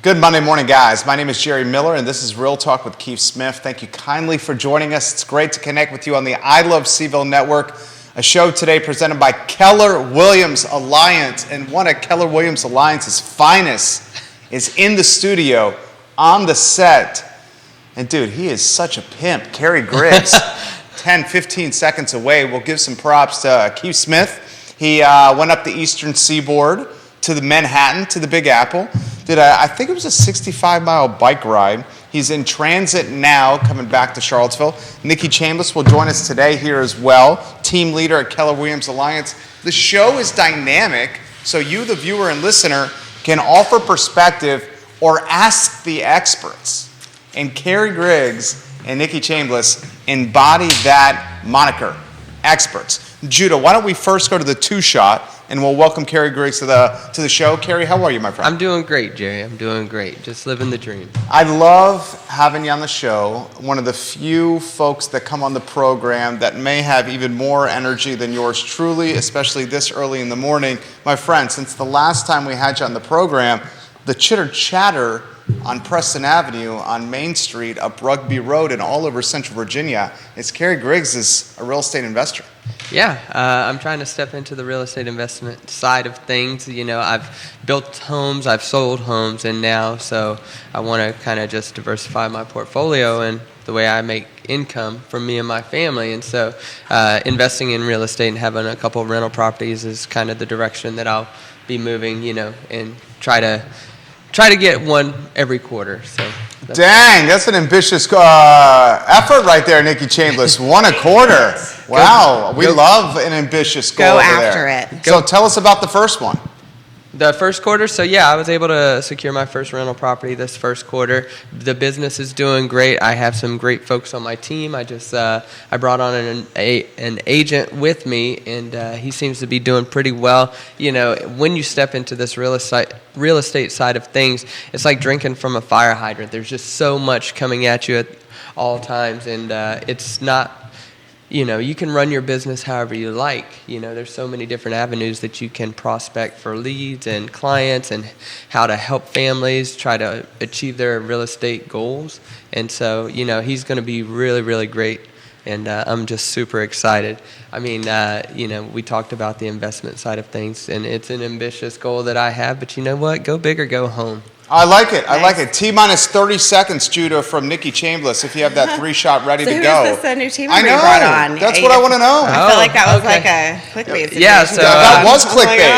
Good Monday morning, guys. My name is Jerry Miller, and this is Real Talk with Keith Smith. Thank you kindly for joining us. It's great to connect with you on the I Love CVille Network, a show today presented by Keller Williams Alliance. And one of Keller Williams Alliance's finest is in the studio, on the set. And dude, he is such a pimp. Kerry Griggs, 10, 15 seconds away. We'll give some props to Keith Smith. He went up the eastern seaboard to the Manhattan, to the Big Apple. Did I think it was a 65-mile bike ride. He's in transit now, coming back to Charlottesville. Nikki Chambless will join us today here as well, team leader at Keller Williams Alliance. The show is dynamic, so you, the viewer and listener, can offer perspective or ask the experts. And Kerry Griggs and Nikki Chambless embody that moniker, experts. Judah, why don't we first go to the two-shot, and we'll welcome Kerry Griggs to the show. Kerry, how are you, my friend? I'm doing great, Jerry. I'm doing great. Just living the dream. I love having you on the show. One of the few folks that come on the program that may have even more energy than yours truly, especially this early in the morning. My friend, since the last time we had you on the program, the chitter-chatter on Preston Avenue, on Main Street, up Rugby Road, and all over Central Virginia is Kerry Griggs is a real estate investor. Yeah, I'm trying to step into the real estate investment side of things. You know, I've built homes, I've sold homes, and now, so I want to kind of just diversify my portfolio and the way I make income from me and my family. And so investing in real estate and having a couple of rental properties is kind of the direction that I'll be moving, you know, and try to get one every quarter. So dang, that's an ambitious effort right there, Nikki Chambless. One a quarter. Wow, we love an ambitious goal. Go after it. So tell us about the first one. The first quarter, so yeah, I was able to secure my first rental property this first quarter. The business is doing great. I have some great folks on my team. I brought on an agent with me, and he seems to be doing pretty well. You know, when you step into this real estate side of things, it's like drinking from a fire hydrant. There's just so much coming at you at all times, and it's not. You know, you can run your business however you like. You know, there's so many different avenues that you can prospect for leads and clients and how to help families try to achieve their real estate goals. And so, you know, he's going to be really, really great. And I'm just super excited. I mean, you know, we talked about the investment side of things, and it's an ambitious goal that I have. But you know what? Go big or go home. I like it. I like it. T-minus 30 seconds, Judah, from Nikki Chambless, if you have that three-shot ready to go. So who's this new team member you brought on? That's what I want to know. I feel like that was like a clickbait situation. Yeah, so that was clickbait.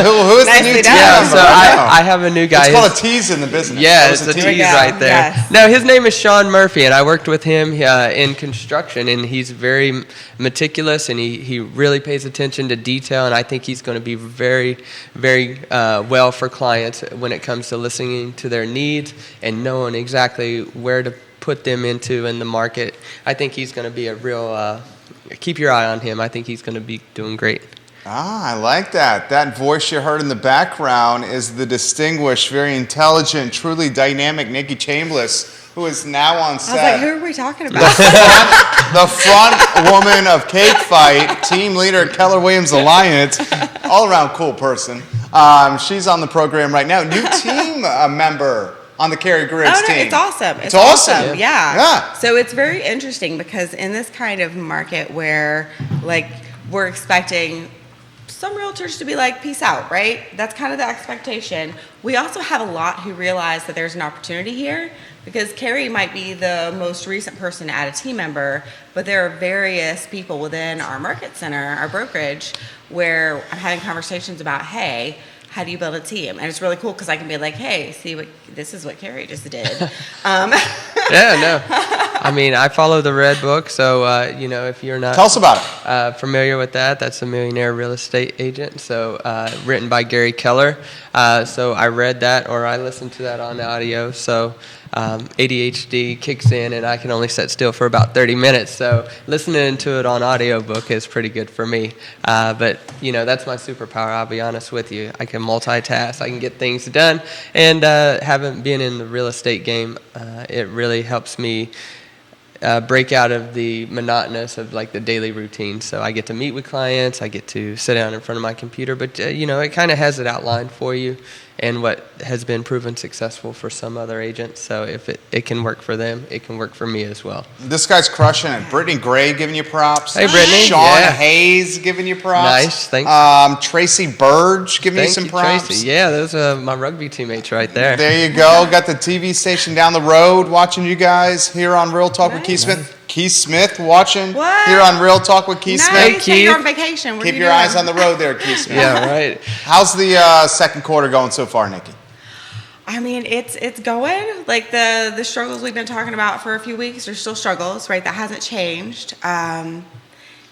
Who is the new team member? So I have a new guy. It's called a tease in the business. Yeah, it's a tease right there. Yes. No, his name is Sean Murphy, and I worked with him in construction, and he's very meticulous, and he really pays attention to detail, and I think he's going to be very, very well for clients when it comes to listening to their needs and knowing exactly where to put them into in the market. I think he's going to be a real, keep your eye on him. I think he's going to be doing great. I like that. That voice you heard in the background is the distinguished, very intelligent, truly dynamic Nikki Chambless, who is now on set. I was like, who are we talking about? The front woman of Cake Fight, team leader at Keller Williams Alliance, all-around cool person. She's on the program right now. New team member on the Kerry Griggs team. It's awesome. It's awesome. Yeah. So it's very interesting because in this kind of market where, like, we're expecting some realtors to be like, peace out, right? That's kind of the expectation. We also have a lot who realize that there's an opportunity here because Kerry might be the most recent person to add a team member, but there are various people within our market center, our brokerage, where I'm having conversations about, hey, how do you build a team? And it's really cool because I can be like, hey, this is what Kerry just did. Yeah, no. I mean, I follow the Red Book, so, you know, if you're not... Tell us about it. Familiar with that, that's a millionaire real estate agent, so written by Gary Keller. So I read that, or I listened to that on audio, so ADHD kicks in, and I can only sit still for about 30 minutes, so listening to it on audiobook is pretty good for me. But, you know, that's my superpower, I'll be honest with you. I can multitask, I can get things done, and having been in the real estate game, it really helps me break out of the monotonous of like the daily routine. So I get to meet with clients, I get to sit down in front of my computer, but you know, it kind of has it outlined for you, and what has been proven successful for some other agents. So if it can work for them, it can work for me as well. This guy's crushing it. Brittany Gray giving you props. Hey, Brittany. Sean Yeah. Hayes giving you props. Nice, thanks. Tracy Burge giving you Thank some you, props. Tracy. Yeah, those are my rugby teammates right there. There you go. Got the TV station down the road watching you guys here on Real Talk with Keith Smith. Keith Smith watching What? here on Real Talk with Keith Nice. Smith. Say you're Keith. on vacation. What are Keep you your doing? eyes on the road there, Keith Smith. Yeah, right. How's the second quarter going so far, Nikki? I mean, it's going. Like the struggles we've been talking about for a few weeks are still struggles, right? That hasn't changed. And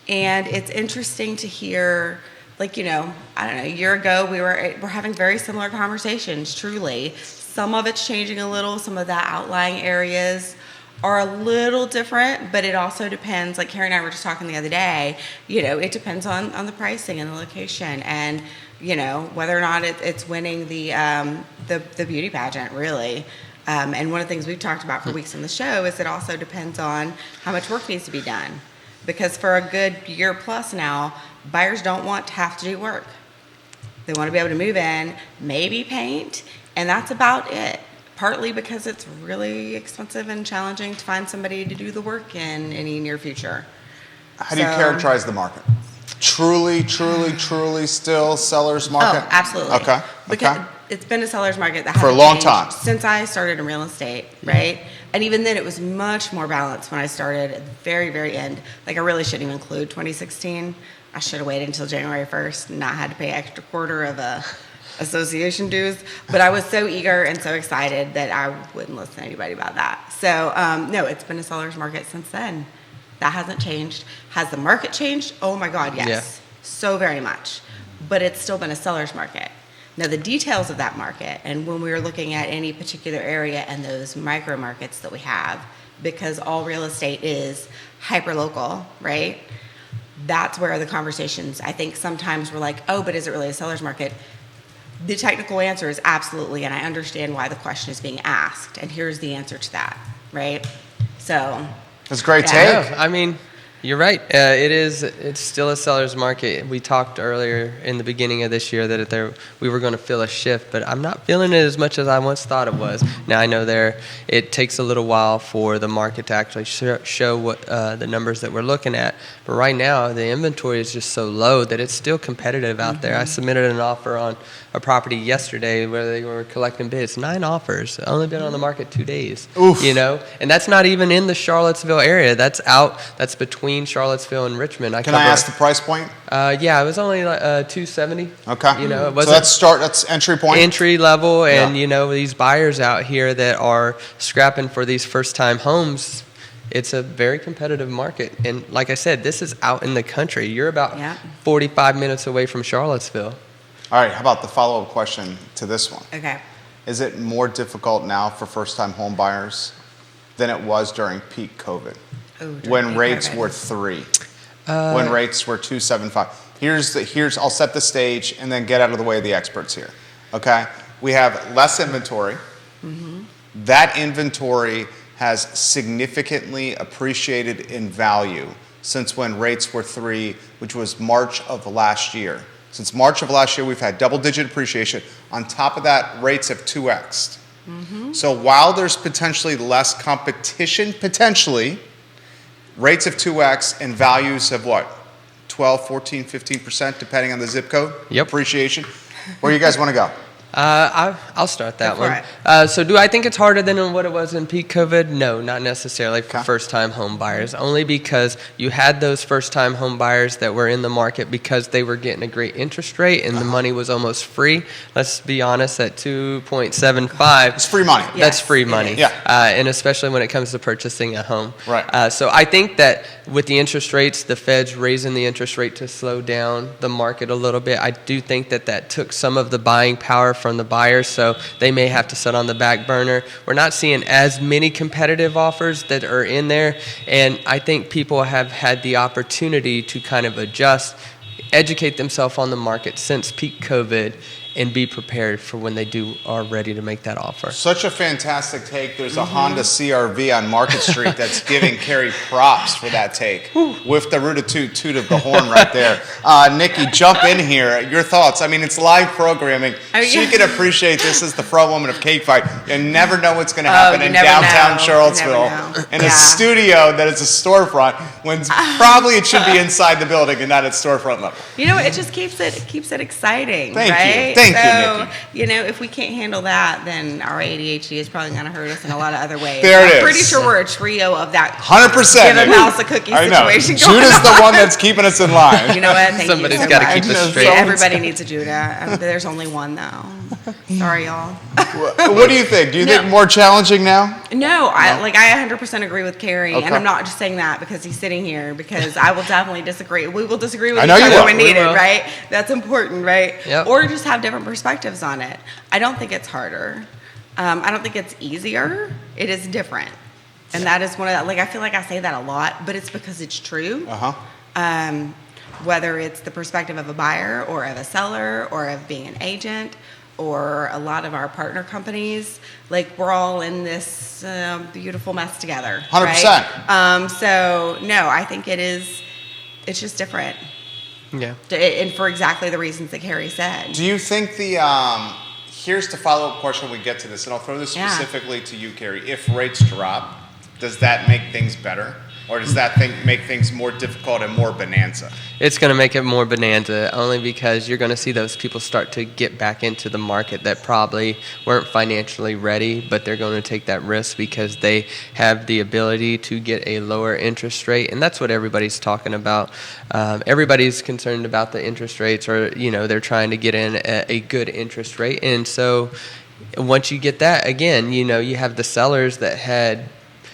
it's interesting to hear, like, I don't know, a year ago we're having very similar conversations, truly. Some of it's changing a little, some of the outlying areas are a little different, but it also depends, like Kerry and I were just talking the other day, it depends on the pricing and the location and, whether or not it's winning the beauty pageant, really. And one of the things we've talked about for weeks on the show is it also depends on how much work needs to be done. Because for a good year plus now, buyers don't want to have to do work. They want to be able to move in, maybe paint, and that's about it. Partly because it's really expensive and challenging to find somebody to do the work in any near future. How do you characterize the market? Truly still seller's market? Oh, absolutely. Okay. Because it's been a seller's market that For a hasn't long changed time. since I started in real estate, right? And even then, it was much more balanced when I started at the very, very end. Like, I really shouldn't even include 2016. I should have waited until January 1st and not had to pay extra quarter of association dues. But I was so eager and so excited that I wouldn't listen to anybody about that. So, no, it's been a seller's market since then. That hasn't changed. Has the market changed? Oh my God, yes. Yeah. So very much. But it's still been a seller's market. Now, the details of that market, and when we were looking at any particular area and those micro markets that we have, because all real estate is hyper-local, right? That's where the conversations, I think sometimes we're like, oh, but is it really a seller's market? The technical answer is absolutely, and I understand why the question is being asked. And here's the answer to that, right? So... That's a great Yeah. take. Yeah, I mean, you're right. It's still a seller's market. We talked earlier in the beginning of this year that we were going to feel a shift, but I'm not feeling it as much as I once thought it was. Now, I know it takes a little while for the market to actually show what the numbers that we're looking at, but right now the inventory is just so low that it's still competitive out there. I submitted an offer on a property yesterday where they were collecting bids. 9 offers. Only been on the market 2 days. Oof. And that's not even in the Charlottesville area. That's between Charlottesville and Richmond. Can I ask the price point? Yeah, it was only like $270. Okay. It So wasn't that's entry point? entry level, and Yeah. these buyers out here that are scrapping for these first time homes. It's a very competitive market, and like I said, this is out in the country. You're about 45 minutes away from Charlottesville. All right, how about the follow-up question to this one? Okay. Is it more difficult now for first-time home buyers than it was during peak COVID? When rates were 3, when rates were 2.75. I'll set the stage and then get out of the way of the experts here. Okay, we have less inventory. That inventory has significantly appreciated in value since when rates were 3, which was March of last year. Since March of last year, we've had double-digit appreciation. On top of that, rates have 2x'd. So while there's potentially less competition, rates have 2x and values have what? 12, 14, 15%, depending on the zip code? Yep. Appreciation. Where do you guys want to go? I'll start that Go for one. So do I think it's harder than what it was in peak COVID? No, not necessarily for Okay. first-time home buyers, only because you had those first-time home buyers that were in the market because they were getting a great interest rate and the money was almost free. Let's be honest, at 2.75. It's free money. That's Yes, free it money. is. Yeah. And especially when it comes to purchasing a home. Right. So I think that with the interest rates, the Fed's raising the interest rate to slow down the market a little bit. I do think that took some of the buying power from the buyers, so they may have to sit on the back burner. We're not seeing as many competitive offers that are in there, and I think people have had the opportunity to kind of adjust, educate themselves on the market since peak COVID, and be prepared for when they are ready to make that offer. Such a fantastic take. There's a Honda CRV on Market Street that's giving Kerry props for that take. With the root-a-toot of the horn right there. Nikki, jump in here. Your thoughts. I mean, it's live programming. She can appreciate this as the front woman of Cake Fight. You never know what's going to happen in downtown Charlottesville in a studio that is a storefront when probably it should be inside the building and not at storefront level. You know, it just keeps it exciting, Thank right? you. Thank you, Nikki. You know, if we can't handle that, then our ADHD is probably going to hurt us in a lot of other ways. There it is. I'm pretty sure we're a trio of that 100%. give a mouse a cookie I know. situation going Judah's on. the one that's keeping us in line. You know what? Thank Somebody's you so gotta much. keep us straight. Everybody needs a Judah. There's only one, though. Sorry, y'all. What do you think? Do you think more challenging now? No, I 100% agree with Kerry, Okay. and I'm not just saying that because he's sitting here, because I will definitely disagree. We will disagree with I each know you other will. when We needed, will. right? That's important, right? Yep. Or just have different perspectives on it. I don't think it's harder. I don't think it's easier. It is different. And that is one of the, I feel like I say that a lot, but it's because it's true. Whether it's the perspective of a buyer or of a seller or of being an agent or a lot of our partner companies, we're all in this beautiful mess together. 100%. Right? So no, I think it's just different. Yeah. And for exactly the reasons that Kerry said. Do you think here's the follow-up question when we get to this, and I'll throw this specifically to you, Kerry. If rates drop, does that make things better? Or does that make things more difficult and more bonanza? It's going to make it more bonanza, only because you're going to see those people start to get back into the market that probably weren't financially ready, but they're going to take that risk because they have the ability to get a lower interest rate. And that's what everybody's talking about. Everybody's concerned about the interest rates, or, they're trying to get in a good interest rate. And so once you get that, again, you have the sellers that had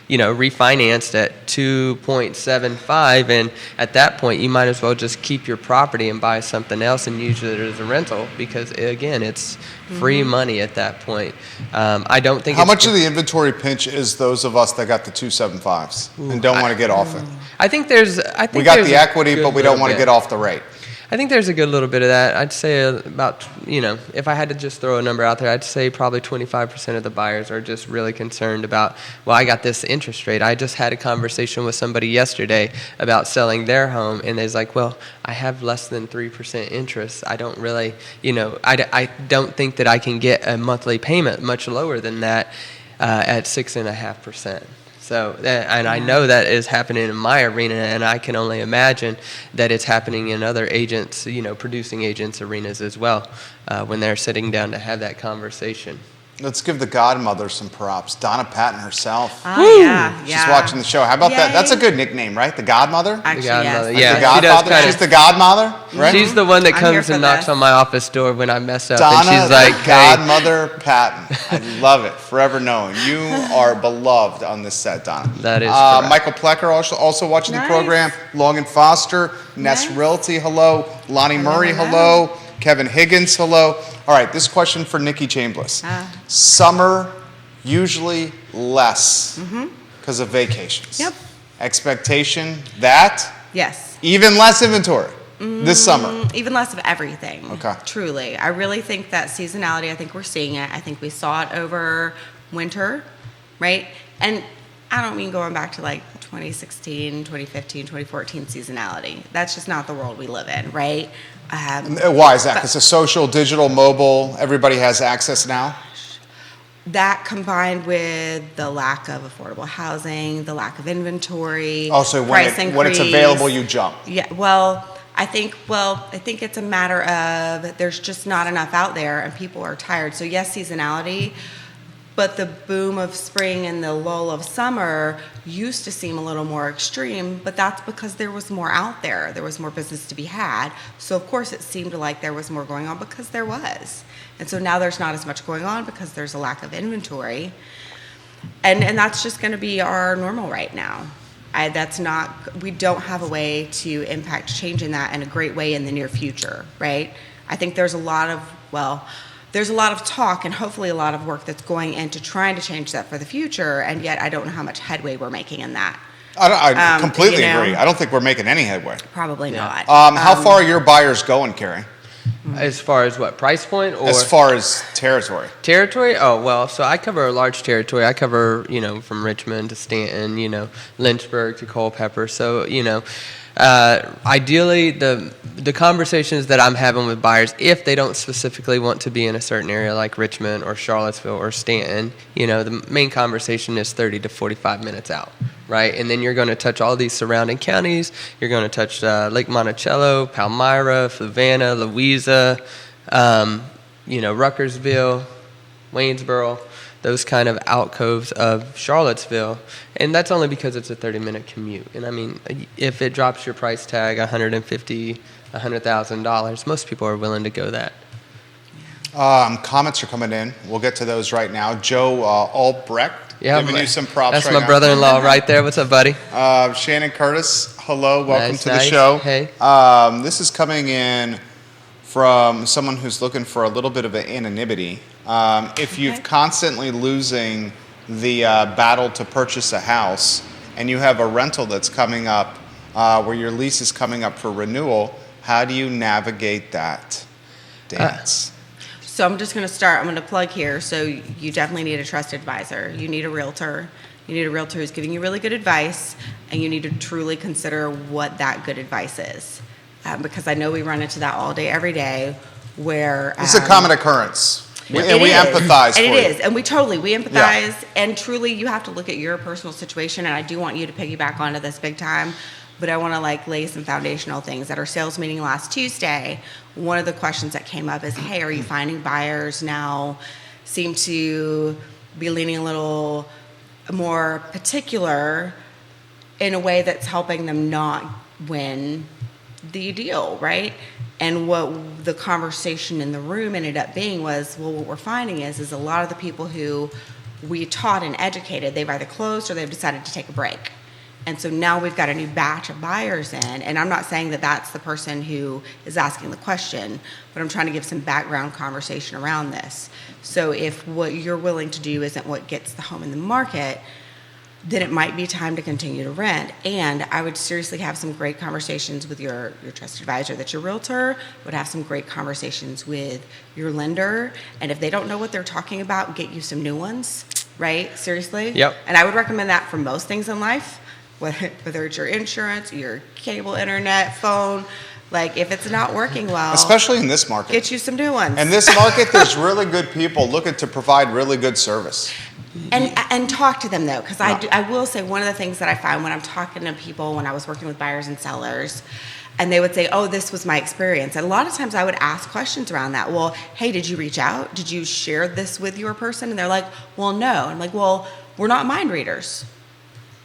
refinanced at 2.75, and at that point you might as well just keep your property and buy something else and use it as a rental, because again, it's free money at that point. I don't think. How much of the inventory pinch is those of us that got the 2.75s and don't want to get off it? I think we got the equity, but we don't want to get off the rate. I think there's a good little bit of that. I'd say about, if I had to just throw a number out there, I'd say probably 25% of the buyers are just really concerned about, well, I got this interest rate. I just had a conversation with somebody yesterday about selling their home, and they're like, well, I have less than 3% interest. I don't really, I don't think that I can get a monthly payment much lower than that at 6.5%. So, and I know that is happening in my arena, and I can only imagine that it's happening in other agents, producing agents' arenas as well, when they're sitting down to have that conversation. Let's give the godmother some props. Donna Patton herself. Oh, yeah. She's watching the show. How about that? That's a good nickname, right? The godmother? Actually, The godmother, yes. yeah. The She does godfather? kinda- She's the godmother, right? She's the one that I'm here comes for and knocks this. on my office door when I mess up, Donna, and she's like, the hey. godmother Patton. I love it. Forever known. You are beloved on this set, Donna. That is correct. Michael Plecker also watching the Nice. program. Long and Foster. Ness Nice. Realty, hello. Lonnie Murray, hello. Kevin Higgins, hello. All right, this question for Nikki Chambless. Summer, usually less because of vacations. Yep. Expectation that Yes. even less inventory this summer. Even less of everything. Okay. Truly. I really think that seasonality, I think we're seeing it. I think we saw it over winter, right? And I don't mean going back to 2016, 2015, 2014 seasonality. That's just not the world we live in, right? Why is that? Because it's social, digital, mobile, everybody has access now? That combined with the lack of affordable housing, the lack of inventory, Also, when price when it's increase. available, you jump. Yeah, I think it's a matter of there's just not enough out there and people are tired. So yes, seasonality, but the boom of spring and the lull of summer used to seem a little more extreme, but that's because there was more out there. There was more business to be had. So of course it seemed like there was more going on because there was. And so now there's not as much going on because there's a lack of inventory. And that's just going to be our normal right now. We don't have a way to impact changing that in a great way in the near future, right? I think there's a lot of talk and hopefully a lot of work that's going into trying to change that for the future, and yet I don't know how much headway we're making in that. I completely agree. I don't think we're making any headway. Probably not. How far are your buyers going, Kerry? As far as what, price point or As far as territory. territory? Oh, well, so I cover a large territory. I cover, from Richmond to Stanton, Lynchburg to Culpeper. So, ideally, the conversations that I'm having with buyers, if they don't specifically want to be in a certain area like Richmond or Charlottesville or Stanton, the main conversation is 30 to 45 minutes out, right? And then you're going to touch all these surrounding counties. You're going to touch Lake Monticello, Palmyra, Fluvanna, Louisa, Ruckersville, Waynesboro, those kind of alcoves of Charlottesville. And that's only because it's a 30-minute commute. And I mean, if it drops your price tag $150,000, $100,000, most people are willing to go that. Comments are coming in. We'll get to those right now. Joe Albrecht, giving you some props that's right my now. brother-in-law right there. What's up, buddy? Shannon Curtis, hello, welcome Nice, to the nice. show. Hey. This is coming in from someone who's looking for a little bit of an anonymity. If you've constantly losing the battle to purchase a house and you have a rental that's coming up where your lease is coming up for renewal, how do you navigate that dance? So I'm just going to start. I'm going to plug here. So you definitely need a trusted advisor. You need a realtor. You need a realtor who's giving you really good advice, and you need to truly consider what that good advice is. Because I know we run into that all day, every day, where It's a common occurrence. And we is. empathize And for it you. is. And we empathize. And truly, you have to look at your personal situation. And I do want you to piggyback onto this big time. But I want to lay some foundational things. At our sales meeting last Tuesday, one of the questions that came up is, hey, are you finding buyers now seem to be leaning a little more particular in a way that's helping them not win the deal, right? And what the conversation in the room ended up being was, well, what we're finding is a lot of the people who we taught and educated, they've either closed or they've decided to take a break. And so now we've got a new batch of buyers in, and I'm not saying that that's the person who is asking the question, but I'm trying to give some background conversation around this. So if what you're willing to do isn't what gets the home in the market, then it might be time to continue to rent. And I would seriously have some great conversations with your trusted advisor that's your realtor, would have some great conversations with your lender. And if they don't know what they're talking about, get you some new ones, right? Seriously? Yep. And I would recommend that for most things in life, whether it's your insurance, your cable, internet, phone. If it's not working well, Especially in this market. get you some new ones. In this market, there's really good people looking to provide really good service. And talk to them, though, because Yeah. I will say one of the things that I found when I'm talking to people, when I was working with buyers and sellers, and they would say, oh, this was my experience. And a lot of times I would ask questions around that. Well, hey, did you reach out? Did you share this with your person? And they're like, well, no. I'm like, well, we're not mind readers,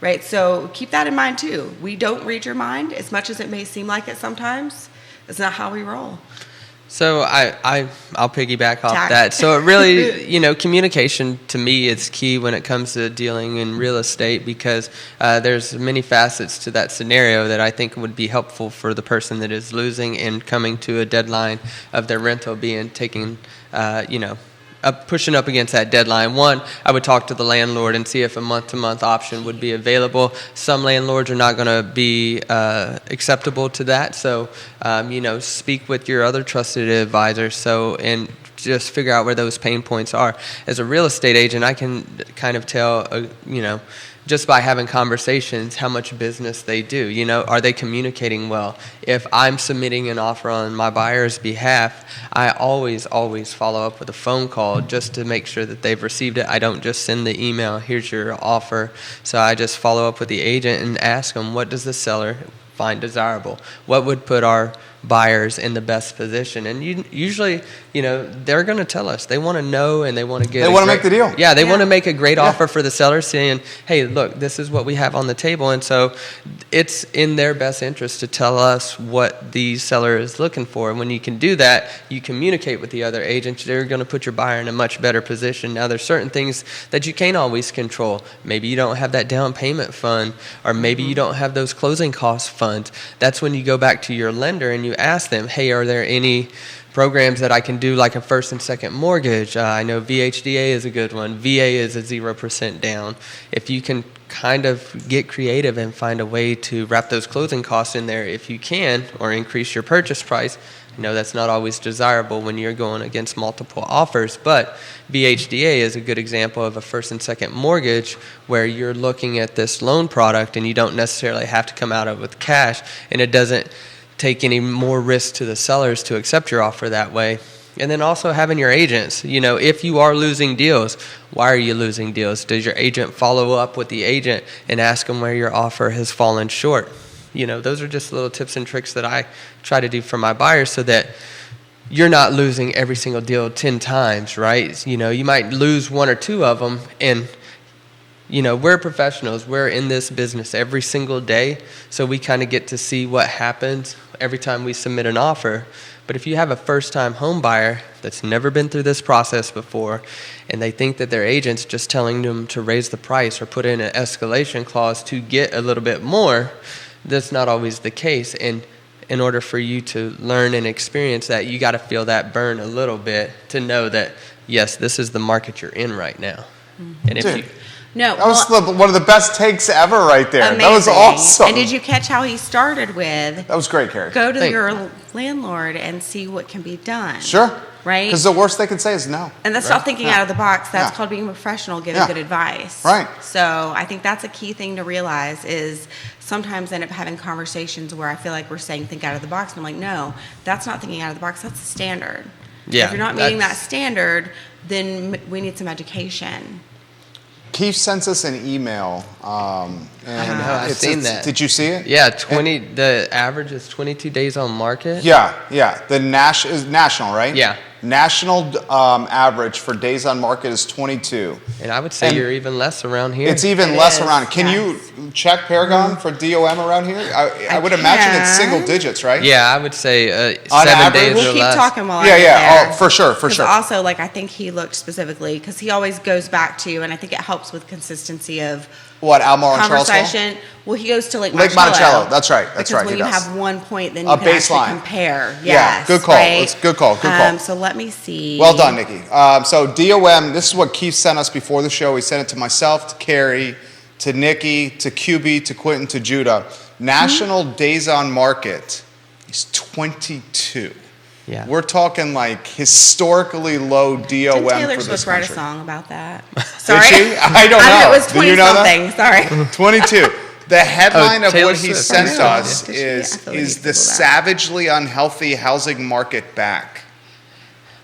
right? So keep that in mind, too. We don't read your mind as much as it may seem like it sometimes. It's not how we roll. So I'll piggyback off Tack. that. So it really, communication to me is key when it comes to dealing in real estate, because there's many facets to that scenario that I think would be helpful for the person that is losing and coming to a deadline of their rental being taken, pushing up against that deadline. One, I would talk to the landlord and see if a month-to-month option would be available. Some landlords are not going to be acceptable to that, so speak with your other trusted advisor. And just figure out where those pain points are. As a real estate agent, I can kind of tell, just by having conversations, how much business they do. Are they communicating well? If I'm submitting an offer on my buyer's behalf, I always follow up with a phone call just to make sure that they've received it. I don't just send the email, here's your offer. So I just follow up with the agent and ask them, what does the seller find desirable? What would put our buyers in the best position? And usually, they're going to tell us. They want to know, and they want to get. They want to make the deal. Yeah, they want to make a great offer for the seller, saying, "Hey, look, this is what we have on the table." And so, it's in their best interest to tell us what the seller is looking for. And when you can do that, you communicate with the other agents. They're going to put your buyer in a much better position. Now, there's certain things that you can't always control. Maybe you don't have that down payment fund, or maybe you don't have those closing cost funds. That's when you go back to your lender and you ask them, hey, are there any programs that I can do, like a first and second mortgage? I know VHDA is a good one. VA is a 0% down. If you can kind of get creative and find a way to wrap those closing costs in there, if you can, or increase your purchase price, That's not always desirable when you're going against multiple offers, but VHDA is a good example of a first and second mortgage where you're looking at this loan product and you don't necessarily have to come out of it with cash, and it doesn't take any more risk to the sellers to accept your offer that way. And then also having your agents, if you are losing deals, why are you losing deals? Does your agent follow up with the agent and ask them where your offer has fallen short? Those are just little tips and tricks that I try to do for my buyers so that you're not losing every single deal 10 times, right? You might lose one or two of them, and we're professionals. We're in this business every single day, so we kind of get to see what happens every time we submit an offer. But if you have a first-time home buyer that's never been through this process before, and they think that their agent's just telling them to raise the price or put in an escalation clause to get a little bit more, that's not always the case. And in order for you to learn and experience that, you got to feel that burn a little bit to know that, yes, this is the market you're in right now. Mm-hmm. And if Dude. you... No, that was one of the best takes ever right there. Amazing. That was awesome. And did you catch how he started with? That was great, Kerry. Go to your landlord and see what can be done. Sure. Right? Because the worst they can say is no. And that's not thinking out of the box. That's called being a professional, giving good advice. Right. So I think that's a key thing to realize is sometimes I end up having conversations where I feel like we're saying think out of the box. And I'm like, no, that's not thinking out of the box. That's the standard. Yeah, if you're not meeting that standard, then we need some education. Keith sent us an email. And I've seen that. Did you see it? Yeah, the average is 22 days on market. Yeah. The is national, right? Yeah. National average for days on market is 22. And I would say you're even less around here. It's even less around. Can you check Paragon for DOM around here? I would imagine it's single digits, right? Yeah, I would say 7 average? days We'll or keep less. talking while I get Yeah. there. Oh, for sure. Also, I think he looked specifically, because he always goes back to, and I think it helps with consistency of What, Almar and Charlottesville? conversation. Well, he goes to Lake Monticello. That's right. Because when he you does. have 1 point, then A you can baseline. actually compare. Yeah, Yes, good call. Right? It's good call. So let me see. Well done, Nikki. So DOM, this is what Keith sent us before the show. He sent it to myself, to Kerry, to Nikki, to QB, to Quentin, to Judah. National days on market is 22. Yeah. We're talking historically low DOM Didn't Taylor for this Swift write a country. song about that? Sorry. Did she? I don't know. It was Do you know that? 20-something. Sorry. 22. The headline of Taylor what he Swift. sent Really? us Did she? I is feel like you the Googled that. savagely unhealthy housing market back.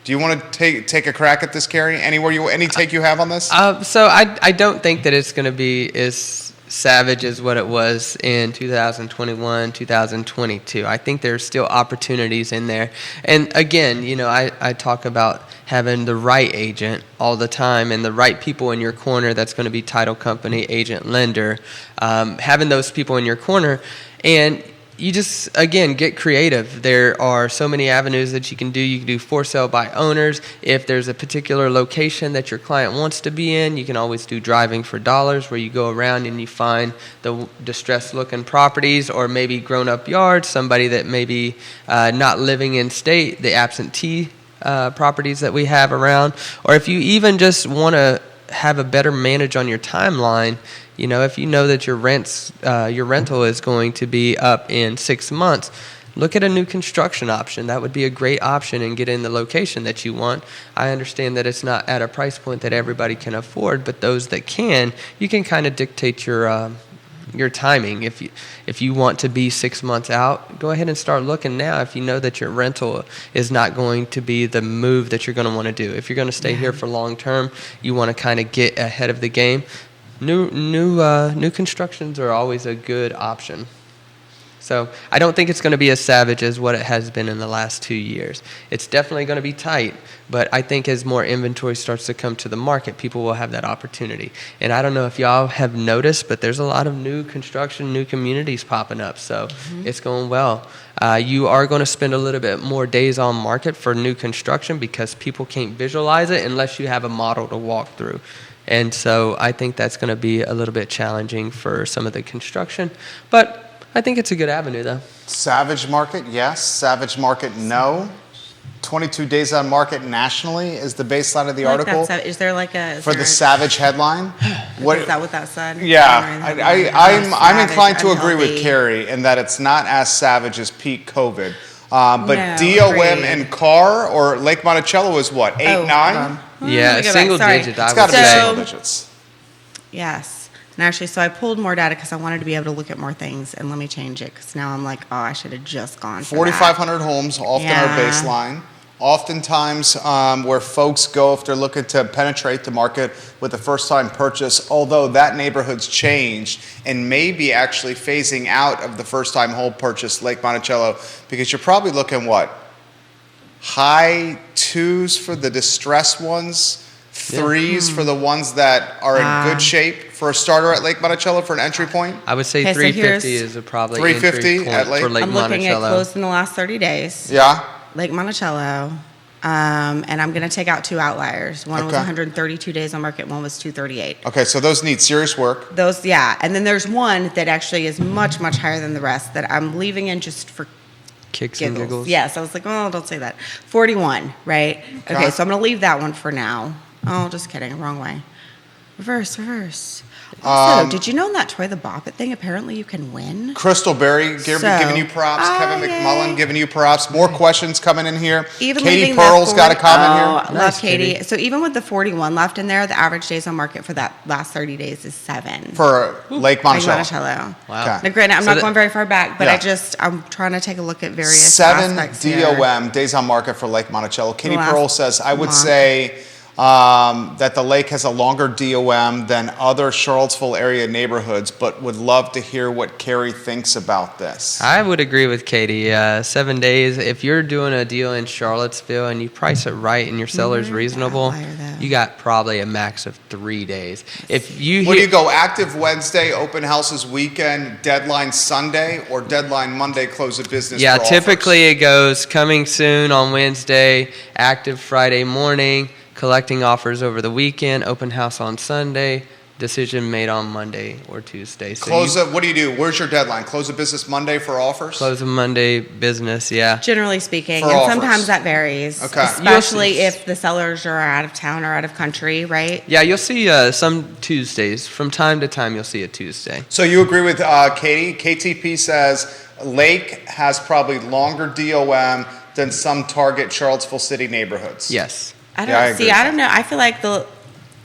Do you want to take a crack at this, Kerry? Any take you have on this? So I don't think that it's going to be as savage as what it was in 2021, 2022. I think there's still opportunities in there. And again, I talk about having the right agent all the time and the right people in your corner. That's going to be title company, agent, lender. Having those people in your corner, and you just, again, get creative. There are so many avenues that you can do. You can do for sale by owners. If there's a particular location that your client wants to be in, you can always do driving for dollars, where you go around and you find the distressed looking properties, or maybe grown up yards, somebody that maybe not living in state, the absentee properties that we have around. Or if you even just want to have a better manage on your timeline, if you know that your rental is going to be up in 6 months, look at a new construction option. That would be a great option, and get in the location that you want. I understand that it's not at a price point that everybody can afford, but those that can, you can kind of dictate your timing. If you want to be 6 months out, go ahead and start looking now. If you know that your rental is not going to be the move that you're going to want to do, if you're going to stay here for long term, you want to kind of get ahead of the game. New constructions are always a good option. So I don't think it's going to be as savage as what it has been in the last 2 years. It's definitely going to be tight, but I think as more inventory starts to come to the market, people will have that opportunity. And I don't know if y'all have noticed, but there's a lot of new construction, new communities popping up, so it's going well. You are going to spend a little bit more days on market for new construction because people can't visualize it unless you have a model to walk through. And so I think that's going to be a little bit challenging for some of the construction, but I think it's a good avenue, though. Savage market, yes. Savage market, no. 22 days on market nationally is the baseline of the article. Is there for the savage headline? Is that what that said? Yeah, I'm inclined to agree with unhealthy. Kerry in that it's not as savage as peak COVID. But No, DOM agreed. and Carr or Lake Monticello is what, 8, Oh, 9? hold on. Yeah, Let me go single back. Sorry. digits. It's I got would to be say. single digits. Yes. And actually, so I pulled more data because I wanted to be able to look at more things. And let me change it because now I'm like, oh, I should have just gone for that. 4,500 homes, often our Yeah. baseline. Oftentimes where folks go if they're looking to penetrate the market with a first-time purchase, although that neighborhood's changed and may be actually phasing out of the first-time home purchase, Lake Monticello, because you're probably looking, what, high 2s for the distressed ones, 3s for the ones that are in good shape for a starter at Lake Monticello for an entry point? I would say Okay, so 350 here's- is a probably 350 entry at point Lake? for Lake I'm looking at Monticello. closed in the last 30 days. Yeah? Lake Monticello. And I'm going to take out 2 outliers. One was Okay. 132 days on market, one was 238. Okay, so those need serious work. Those, yeah. And then there's one that actually is much, much higher than the rest that I'm leaving in just for Kicks and giggles. giggles. Yes, I was like, oh, don't say that. 41, right? Okay. Okay, so I'm going to leave that one for now. Oh, just kidding. Wrong way. Reverse. Also, did you know in that Troy the Bop It thing, apparently you can win? Crystal Berry giving you props. Kevin McMullen yay. giving you props. More questions coming in here. Even Katie leaving Pearl's that got a 40 comment Oh, here. love Nice, Katie. Katie. So even with the 41 left in there, the average days on market for that last 30 days is 7. For Lake Lake Monticello. Monticello. Wow. Okay. Now, granted, I'm So not that- going very far back, but Yeah. I'm trying to take a look at various 7 aspects here. DOM, days on market for Lake Monticello. Katie last Pearl says, I would month. say that the lake has a longer DOM than other Charlottesville area neighborhoods, but would love to hear what Kerry thinks about this. I would agree with Katie. 7 days. If you're doing a deal in Charlottesville and you price it right and your seller's reasonable, outlier, though. you got probably a max of 3 days. If you What do you hit, go, active Wednesday, open houses weekend, deadline Sunday, or deadline Monday, close of business yeah, for offers? typically it goes coming soon on Wednesday, active Friday morning, collecting offers over the weekend, open house on Sunday, decision made on Monday or Tuesday. So Close of, what do you do? Where's your deadline? Close of business Monday for offers? close of Monday business, yeah. Generally speaking, For and offers. sometimes that varies, Okay. especially You'll see- if the sellers are out of town or out of country, right? Yeah, you'll see some Tuesdays. From time to time, you'll see a Tuesday. So you agree with Katie? KTP says Lake has probably longer DOM than some target Charlottesville city neighborhoods. Yes. I Yeah, I don't agree see. with I that. don't know. I feel like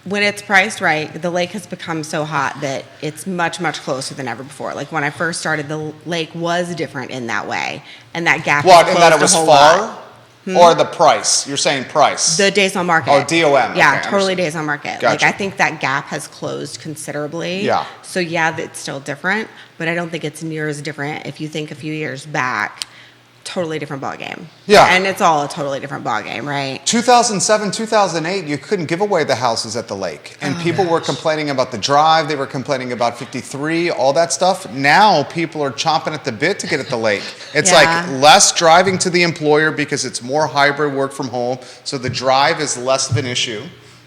when it's priced right, the lake has become so hot that it's much, much closer than ever before. Like when I first started, the lake was different in that way, and that gap What, has and that it closed was a whole far? lot. Or the price? You're saying price? The days on market. Oh, DOM. Yeah, Okay, totally understood. days on market. Gotcha. Like I think that gap has closed considerably. Yeah. So yeah, it's still different, but I don't think it's near as different. If you think a few years back, totally different ballgame. Yeah. And it's all a totally different ballgame, right? 2007, 2008, you couldn't give away the houses at the lake. And people were complaining about the drive, they were complaining about 53, all that stuff. Now people are chomping at the bit to get at the lake. It's Yeah. like less driving to the employer because it's more hybrid work from home, so the drive is less of an issue.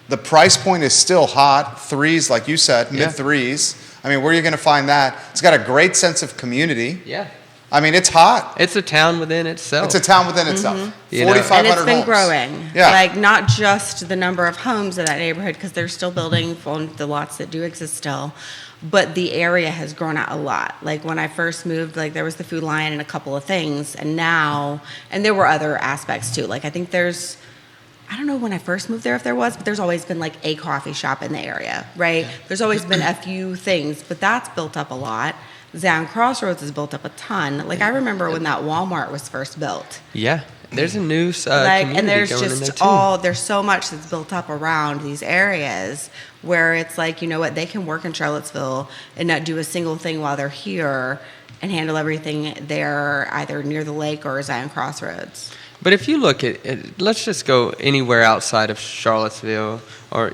The price point is still hot, 3s, like you said, mid 3s. I mean, where are you going to find that? It's got a great sense of community. Yeah. I mean, it's hot. It's a town within itself. It's a town within itself. You know. 4,500 And it's been homes. growing. Yeah. Like not just the number of homes in that neighborhood, because they're still building on the lots that do exist still, but the area has grown out a lot. Like when I first moved, like there was the Food Lion and a couple of things, and now, and there were other aspects too. Like I think I don't know when I first moved there if there was, but there's always been like a coffee shop in the area, right? There's always been a few things, but that's built up a lot. Zion Crossroads has built up a ton. Like I remember when that Walmart was first built. Yeah. There's a new Like, community and there's going in there just too. there's so much that's built up around these areas where it's like, you know what, they can work in Charlottesville and not do a single thing while they're here and handle everything there either near the lake or Zion Crossroads. But if you look at it, let's just go anywhere outside of Charlottesville or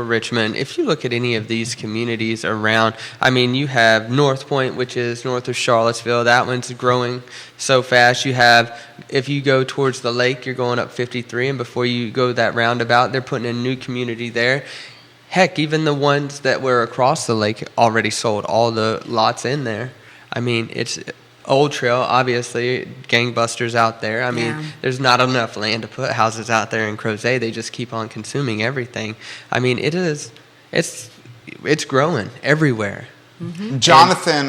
Richmond. If you look at any of these communities around, I mean, you have North Point, which is north of Charlottesville. That one's growing so fast. You have, if you go towards the lake, you're going up 53, and before you go that roundabout, they're putting a new community there. Heck, even the ones that were across the lake already sold all the lots in there. I mean, it's Old Trail, obviously, gangbusters out there. I mean, Yeah. there's not enough land to put houses out there in Crozet. They just keep on consuming everything. I mean, it's growing everywhere. Jonathan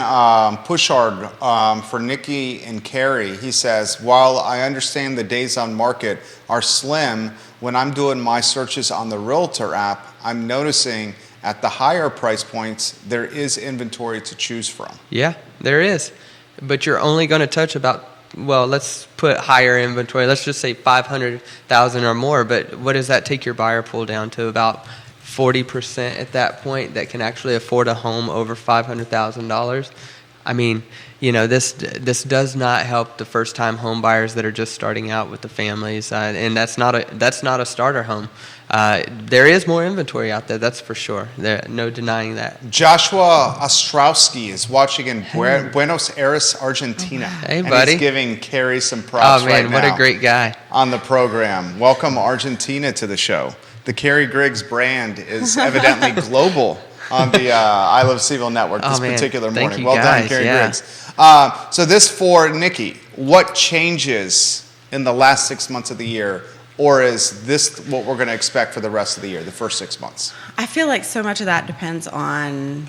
Pushard for Nikki and Kerry, he says, while I understand the days on market are slim, when I'm doing my searches on the Realtor app, I'm noticing at the higher price points, there is inventory to choose from. Yeah, there is. But you're only going to touch about, well, let's put higher inventory. Let's just say 500,000 or more. But what does that take your buyer pool down to? About 40% at that point that can actually afford a home over $500,000. I mean, this does not help the first-time home buyers that are just starting out with the families, and that's not a starter home. There is more inventory out there, that's for sure. No denying that. Joshua Ostrowski is watching in Buenos Aires, Argentina. Hey, and buddy. he's giving Kerry some props right now. What a great guy. On the program. Welcome Argentina to the show. The Kerry Griggs brand is evidently global on the I Love CVille Network this particular morning. Thank you, well guys. done, Kerry Yeah. Griggs. So this for Nikki. What changes in the last 6 months of the year, or is this what we're going to expect for the rest of the year, the first 6 months? I feel like so much of that depends on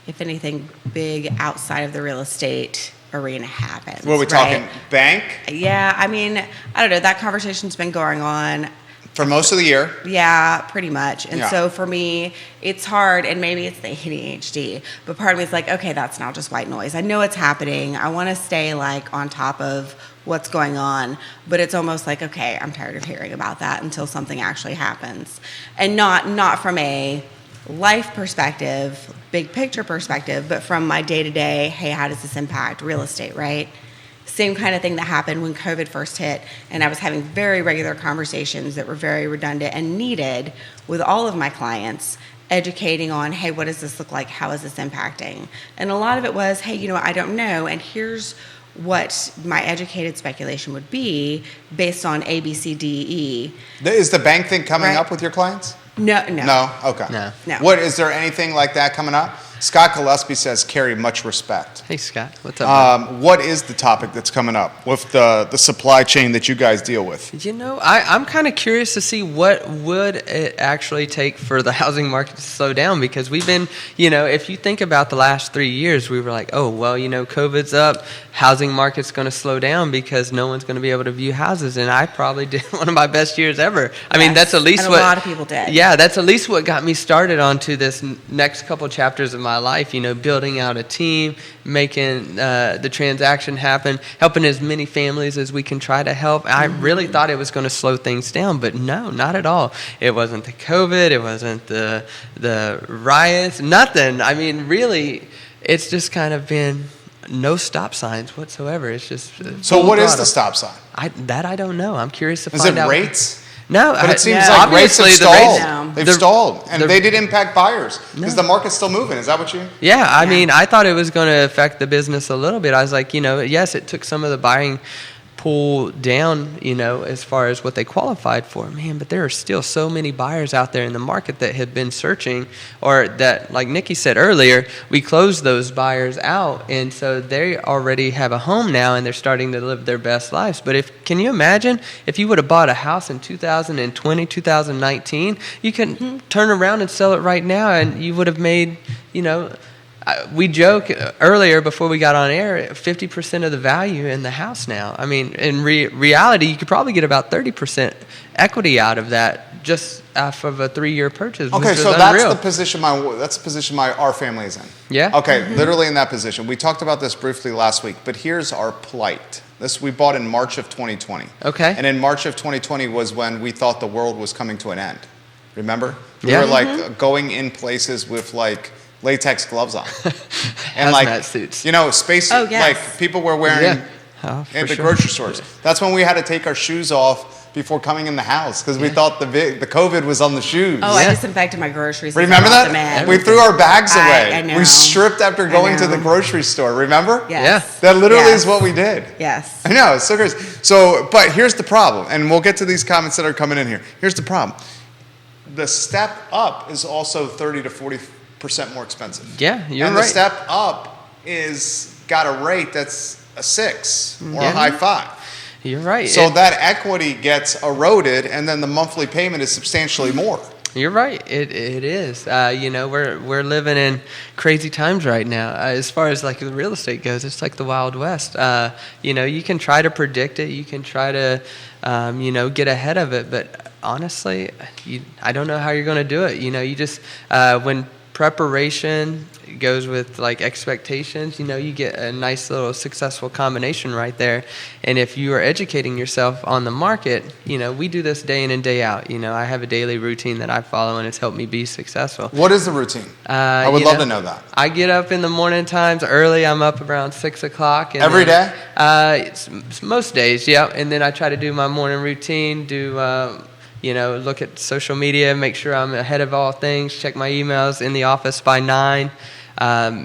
if anything big outside of the real estate arena happens. What are we talking? Bank? Yeah, I mean, I don't know. That conversation's been going on. For most of the year? Yeah, pretty much. And Yeah. so for me, it's hard, and maybe it's the ADHD, but part of me is like, okay, that's not just white noise. I know it's happening. I want to stay like on top of what's going on, but it's almost like, okay, I'm tired of hearing about that until something actually happens. And not from a life perspective, big picture perspective, but from my day-to-day, hey, how does this impact real estate, right? Same kind of thing that happened when COVID first hit, and I was having very regular conversations that were very redundant and needed with all of my clients, educating on, hey, what does this look like? How is this impacting? And a lot of it was, hey, I don't know, and here's what my educated speculation would be based on A, B, C, D, E. Is the bank thing coming Right. up with your clients? No. No? Okay. No. What, is there anything like that coming up? Scott Gillespie says, Kerry, much respect. Hey, Scott. What's up? What is the topic that's coming up with the supply chain that you guys deal with? I'm kind of curious to see what would it actually take for the housing market to slow down, because we've been, if you think about the last 3 years, we were like, oh, well, COVID's up, housing market's going to slow down because no one's going to be able to view houses, and I probably did one of my best years ever. I mean, that's at least and what a lot of people did. Yeah, that's at least what got me started onto this next couple chapters of my life, building out a team, making the transaction happen, helping as many families as we can try to help. I really thought it was going to slow things down, but no, not at all. It wasn't the COVID, it wasn't the riots, nothing. I mean, really, it's just kind of been no stop signs whatsoever. It's just So what is the stop sign? I don't know. I'm curious to Is find it out. rates? No, But it seems Yeah. like rates have obviously stalled. They've the- stalled. And the- they did impact buyers because No. the market's still moving. Is that what you... Yeah, I mean, I thought it was going to affect the business a little bit. I was like, yes, it took some of the buying pool down, as far as what they qualified for. Man, but there are still so many buyers out there in the market that have been searching, or that, like Nikki said earlier, we closed those buyers out, and so they already have a home now, and they're starting to live their best lives. But can you imagine if you would have bought a house in 2020, 2019, you can turn around and sell it right now, and you would have made, we joke earlier before we got on air, 50% of the value in the house now. I mean, in reality, you could probably get about 30% equity out of that just off of a 3-year purchase. Okay, which is so that's unreal. the position our family is in. Yeah. Okay, literally in that position. We talked about this briefly last week, but here's our plight. This we bought in March of 2020. Okay. And in March of 2020 was when we thought the world was coming to an end. Remember? We Yeah. were like going in places with like latex gloves on. And Hazmat suits. space Oh, yes. like people were wearing Yeah. Oh, for at the sure. grocery stores. That's when we had to take our shoes off before coming in the house because we thought the COVID was on the shoes. Oh, Yeah. I disinfected my groceries. Remember and brought that? them in. We threw our bags away. I know. We stripped after I going to the know. grocery store. Remember? Yes. That literally Yes. is what we did. Yes. I know, it's so crazy. So, but here's the problem, and we'll get to these comments that are coming in here. Here's the problem. The step up is also 30 to 40% more expensive. Yeah, you're and right. the step up is got a rate that's a 6 or a Yeah. high 5. You're right. So that equity gets eroded, and then the monthly payment is substantially more. You're right. It is. We're living in crazy times right now. As far as like the real estate goes, it's like the Wild West. You can try to predict it. You can try to, get ahead of it. But honestly, I don't know how you're going to do it. You just when preparation goes with like expectations, you get a nice little successful combination right there. And if you are educating yourself on the market, we do this day in and day out. I have a daily routine that I follow, and it's helped me be successful. What is the routine? I would love to know that. I get up in the morning times early. I'm up around 6 o'clock. Every day? It's most days, yeah. And then I try to do my morning routine, look at social media, make sure I'm ahead of all things, check my emails in the office by 9,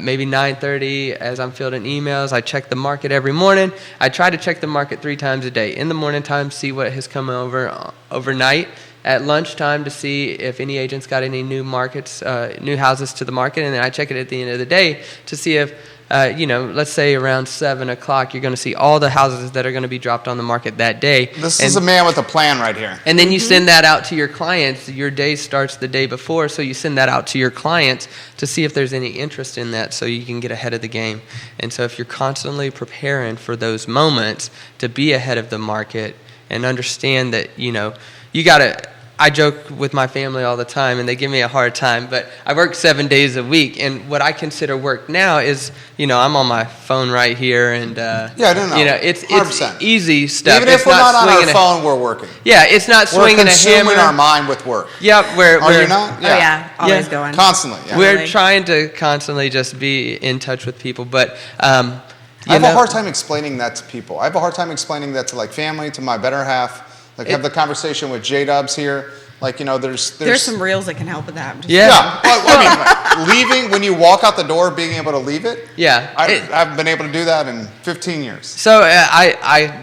maybe 9:30 as I'm fielding emails. I check the market every morning. I try to check the market 3 times a day. In the morning time, see what has come overnight. At lunchtime to see if any agents got any new houses to the market. And then I check it at the end of the day to see if, let's say around 7 o'clock, you're going to see all the houses that are going to be dropped on the market that day. This is a man with a plan right here. And then you send that out to your clients. Your day starts the day before, so you send that out to your clients to see if there's any interest in that so you can get ahead of the game. And so if you're constantly preparing for those moments to be ahead of the market and understand that, you got to... I joke with my family all the time, and they give me a hard time, but I work 7 days a week, and what I consider work now is, I'm on my phone right here, and, it's 100%. Easy stuff. Even if we're not on our phone, we're working. Yeah, it's not swinging a hammer. We're consuming our mind with work. Yep. Are you not? Yeah. Always going. Constantly, yeah. We're trying to constantly just be in touch with people, but... I have a hard time explaining that to people. I have a hard time explaining that to like family, to my better half. Like have the conversation with J-Dubs here. Like, there's some reels that can help with that. Leaving, when you walk out the door, being able to leave it. Yeah. I've been able to do that in 15 years. So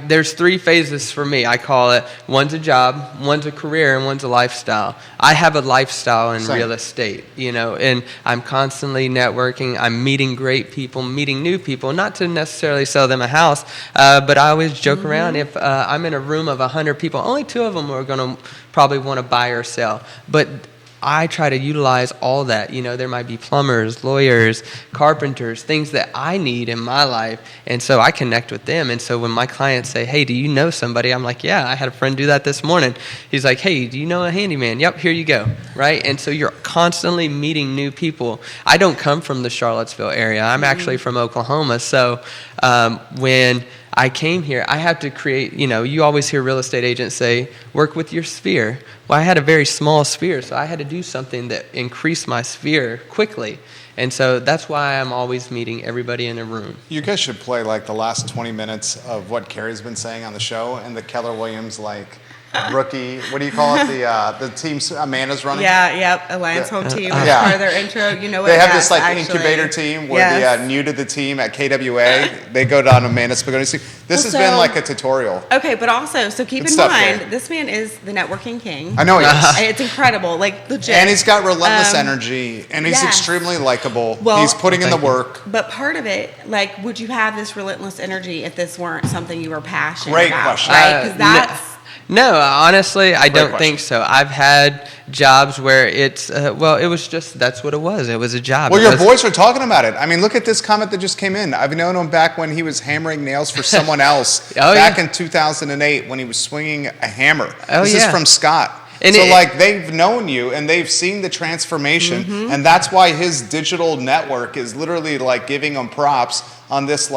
there's 3 phases for me. I call it, one's a job, one's a career, and one's a lifestyle. I have a lifestyle in real estate, and I'm constantly networking. I'm meeting great people, meeting new people, not to necessarily sell them a house, but I always joke around. If I'm in a room of 100 people, only 2 of them are going to probably want to buy or sell. But I try to utilize all that. There might be plumbers, lawyers, carpenters, things that I need in my life. And so I connect with them. And so when my clients say, hey, do you know somebody? I'm like, yeah, I had a friend do that this morning. He's like, hey, do you know a handyman? Yep, here you go. Right? And so you're constantly meeting new people. I don't come from the Charlottesville area. I'm actually from Oklahoma. So when I came here, I have to create, you always hear real estate agents say, work with your sphere. Well, I had a very small sphere, so I had to do something that increased my sphere quickly. And so that's why I'm always meeting everybody in a room. You guys should play like the last 20 minutes of what Kerry's been saying on the show and the Keller Williams rookie, what do you call it? The team Amanda's running? Alliance Home Team. Part of their intro, They have this incubator team where the new to the team at KWA, they go down Amanda Spagoni's team. This has been like a tutorial. Okay, but also, so keep in mind, this man is the networking king. I know he is. It's incredible, legit. And he's got relentless energy, and he's extremely likable. Well, he's putting in the work. But part of it, would you have this relentless energy if this weren't something you were passionate Great about? question. Right? Because that's... No, honestly, I don't think so. I've had jobs where it was just, that's what it was. It was a job. Well, your boys are talking about it. I mean, look at this comment that just came in. I've known him back when he was hammering nails for someone else back in 2008 when he was swinging a hammer. This is from Scott. And they've known you and they've seen the transformation, and that's why his digital network is literally giving him props on this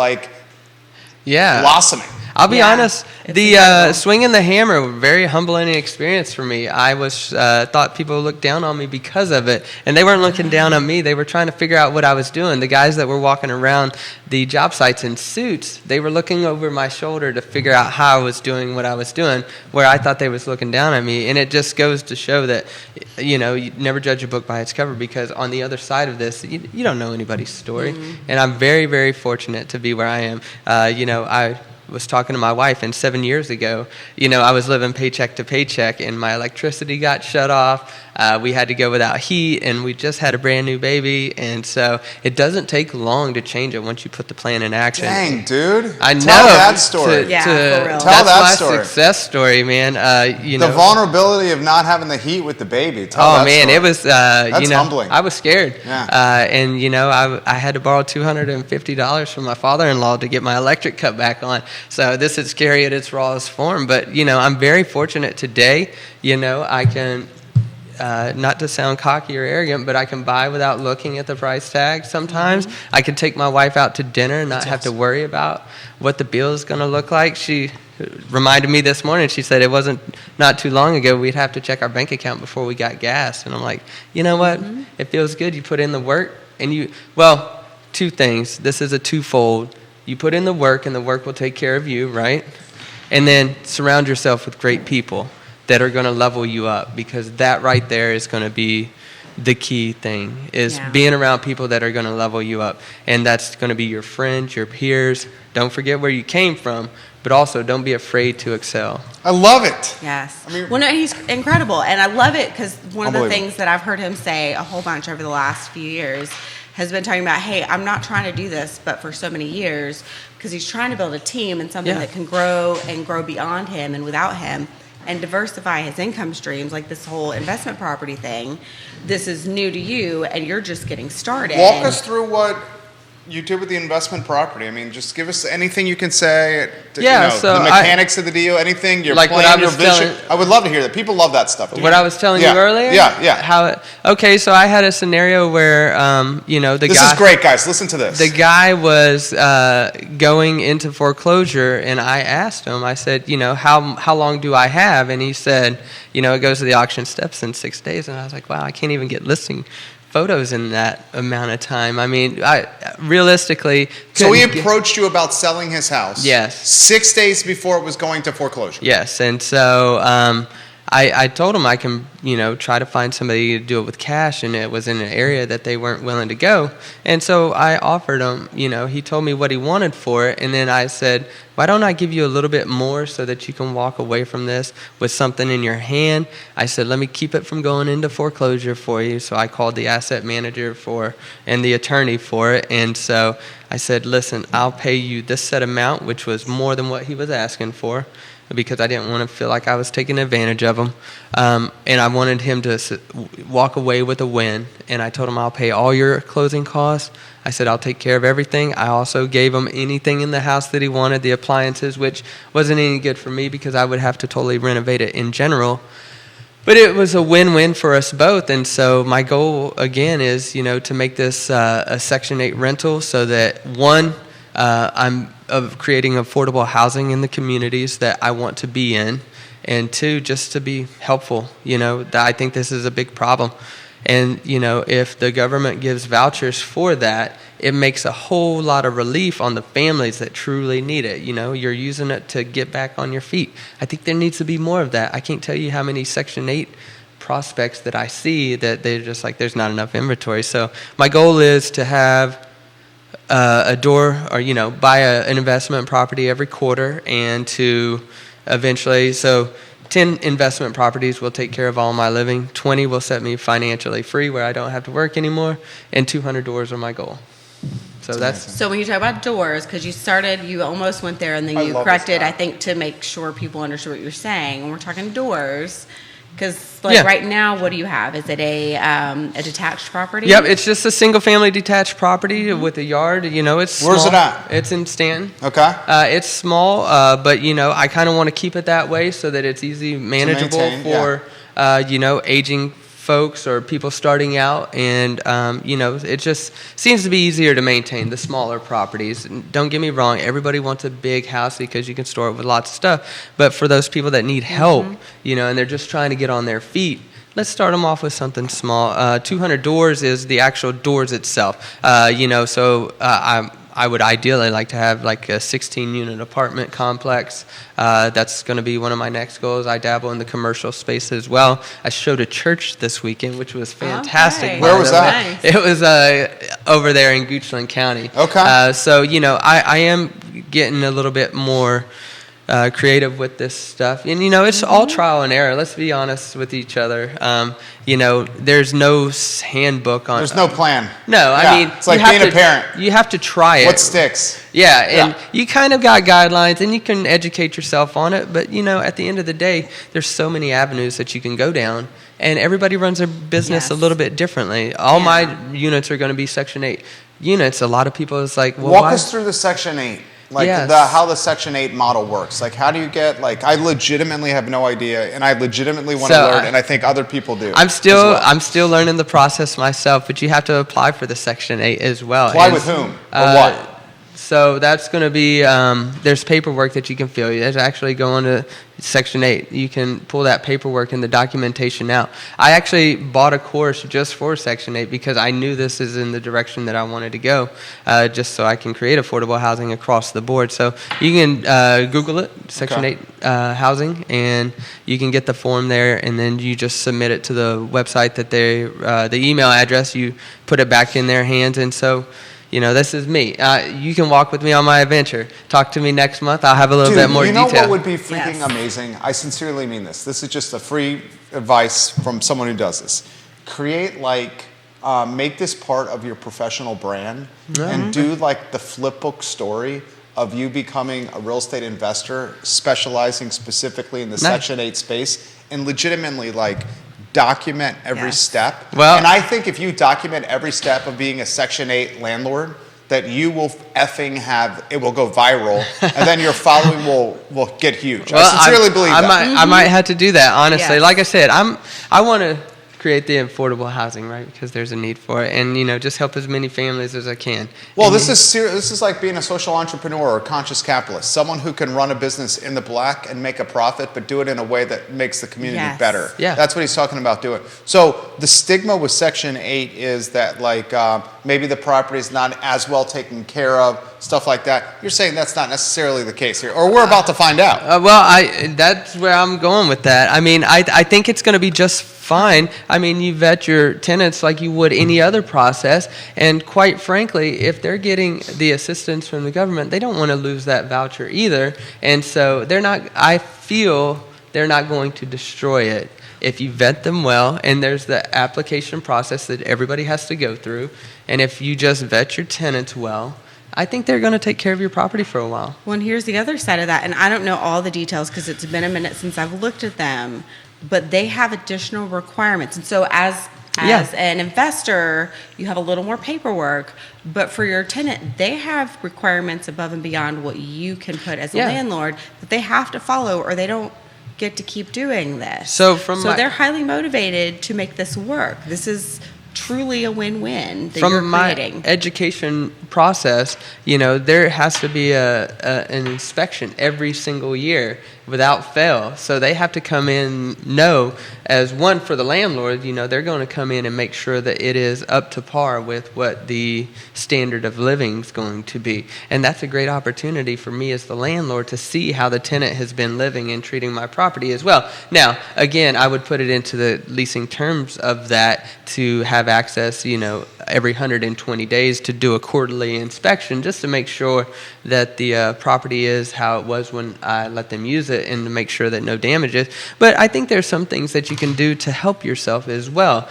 blossoming. I'll be honest, the swinging the hammer, very humbling experience for me. I was thought people looked down on me because of it, and they weren't looking down on me. They were trying to figure out what I was doing. The guys that were walking around the job sites in suits, they were looking over my shoulder to figure out how I was doing what I was doing, where I thought they was looking down at me. And it just goes to show that, you never judge a book by its cover, because on the other side of this, you don't know anybody's story. And I'm very, very fortunate to be where I am. I was talking to my wife, and 7 years ago, I was living paycheck to paycheck, and my electricity got shut off. We had to go without heat, and we just had a brand new baby, and so it doesn't take long to change it once you put the plan in action. Dang, dude. I know. Tell that story. For real. Tell That's that my story. success story, man. The vulnerability of not having the heat with the baby. Tell that story. It was, That's humbling. I was scared. Yeah. And, I had to borrow $250 from my father-in-law to get my electric cut back on. So this is scary at its rawest form. But, I'm very fortunate today. I can, not to sound cocky or arrogant, but I can buy without looking at the price tag sometimes. I can take my wife out to dinner and not have to worry about what the bill is going to look like. She reminded me this morning, she said it wasn't not too long ago we'd have to check our bank account before we got gas. And I'm like, you know what? It feels good. You put in the work and two things. This is a twofold. You put in the work and the work will take care of you, right? And then surround yourself with great people that are going to level you up, because that right there is going to be the key thing, is being around people that are going to level you up. And that's going to be your friends, your peers. Don't forget where you came from, but also don't be afraid to excel. I love it. Yes. He's incredible. And I love it because one of the things that I've heard him say a whole bunch over the last few years has been talking about, hey, I'm not trying to do this, but for so many years, because he's trying to build a team and something that can grow and grow beyond him and without him, and diversify his income streams, like this whole investment property thing. This is new to you, and you're just getting started. Walk us through what you did with the investment property. I mean, just give us anything you can say. So the mechanics of the deal, anything, your like plan, your vision. I would love to hear that. People love that stuff. What I was telling you earlier? Yeah. So I had a scenario where, This is great, guys. Listen to this. The guy was going into foreclosure, and I asked him, I said, how long do I have? And he said, it goes to the auction steps in 6 days. And I was like, wow, I can't even get listing photos in that amount of time. I mean, realistically. So he approached you about selling his house. Yes. 6 days before it was going to foreclosure. Yes, and so I told him I can, try to find somebody to do it with cash, and it was in an area that they weren't willing to go. And so I offered him, he told me what he wanted for it, and then I said, why don't I give you a little bit more so that you can walk away from this with something in your hand? I said, let me keep it from going into foreclosure for you. So I called the asset manager and the attorney for it. And so I said, listen, I'll pay you this set amount, which was more than what he was asking for, because I didn't want to feel like I was taking advantage of him. And I wanted him to walk away with a win. And I told him, I'll pay all your closing costs. I said, I'll take care of everything. I also gave him anything in the house that he wanted, the appliances, which wasn't any good for me because I would have to totally renovate it in general. But it was a win-win for us both. And so my goal, again, is, to make this a Section 8 rental so that, one, I'm creating affordable housing in the communities that I want to be in, and two, just to be helpful. I think this is a big problem. And, if the government gives vouchers for that, it makes a whole lot of relief on the families that truly need it. You're using it to get back on your feet. I think there needs to be more of that. I can't tell you how many Section 8 prospects that I see that they're just like, there's not enough inventory. So my goal is to have a door or, buy an investment property every quarter, and to eventually, 10 investment properties will take care of all my living, 20 will set me financially free where I don't have to work anymore, and 200 doors are my goal. So when you talk about doors, because you almost went there and then you corrected, I think, to make sure people understood what you're saying. When we're talking doors, because right now, what do you have? Is it a detached property? Yep, it's just a single-family detached property with a yard. It's small. Where's it at? It's in Stanley. Okay. It's small, but I kind of want to keep it that way so that it's easy manageable for aging folks or people starting out, and it just seems to be easier to maintain the smaller properties. Don't get me wrong, everybody wants a big house because you can store it with lots of stuff, but for those people that need help, and they're just trying to get on their feet, let's start them off with something small. 200 doors is the actual doors itself. I would ideally like to have like a 16-unit apartment complex. That's going to be one of my next goals. I dabble in the commercial space as well. I showed a church this weekend, which was fantastic. Okay. Where was that? Nice. It was over there in Goochland County. Okay. I am getting a little bit more creative with this stuff. And, it's all trial and error. Let's be honest with each other. There's no handbook on. There's no plan. No, Yeah, I mean, it's like being a parent. You have to try it. What sticks? Yeah, and you kind of got guidelines, and you can educate yourself on it. But, at the end of the day, there's so many avenues that you can go down. And everybody runs their business a little bit differently. All my units are going to be Section 8 units. A lot of people is like, well, walk us through the Section 8. Like how the Section 8 model works. Like, how do you get, I legitimately have no idea, and I legitimately want to learn, and I think other people do. I'm still learning the process myself, but you have to apply for the Section 8 as well. Apply with whom? Or what? So that's going to be, there's paperwork that you can fill. There's actually going to Section 8. You can pull that paperwork and the documentation out. I actually bought a course just for Section 8 because I knew this is in the direction that I wanted to go, just so I can create affordable housing across the board. So you can Google it, Section 8 housing, and you can get the form there, and then you just submit it to the website that the email address, you put it back in their hands, and so this is me. You can walk with me on my adventure. Talk to me next month. I'll have a little bit more detail. You know what would be freaking amazing? I sincerely mean this. This is just a free advice from someone who does this. Create make this part of your professional brand and do the flip book story of you becoming a real estate investor, specializing specifically in the Section 8 space, and legitimately document every step. Well, and I think if you document every step of being a Section 8 landlord, that you will effing it will go viral, and then your following will get huge. Well, I sincerely believe that. I might have to do that, honestly. Like I said, I want to create the affordable housing, right? Because there's a need for it, and just help as many families as I can. Well, this is like being a social entrepreneur or a conscious capitalist, someone who can run a business in the black and make a profit, but do it in a way that makes the community better. Yeah, that's what he's talking about doing. So the stigma with Section 8 is that maybe the property is not as well taken care of, stuff like that. You're saying that's not necessarily the case here, or we're about to find out. That's where I'm going with that. I mean, I think it's going to be just fine. I mean, you vet your tenants like you would any other process, and quite frankly, if they're getting the assistance from the government, they don't want to lose that voucher either, and so I feel they're not going to destroy it if you vet them well, and there's the application process that everybody has to go through, and if you just vet your tenants well, I think they're going to take care of your property for a while. Well, and here's the other side of that, and I don't know all the details because it's been a minute since I've looked at them, but they have additional requirements. And so as an investor, you have a little more paperwork, but for your tenant, they have requirements above and beyond what you can put as a landlord that they have to follow, or they don't get to keep doing this. So they're highly motivated to make this work. This is truly a win-win that you're creating. From my education process, there has to be an inspection every single year without fail. So they have to come in, as one for the landlord, they're going to come in and make sure that it is up to par with what the standard of living is going to be. And that's a great opportunity for me as the landlord to see how the tenant has been living and treating my property as well. Now, again, I would put it into the leasing terms of that to have access, every 120 days to do a quarterly inspection just to make sure that the property is how it was when I let them use it, and to make sure that no damages. But I think there's some things that you can do to help yourself as well.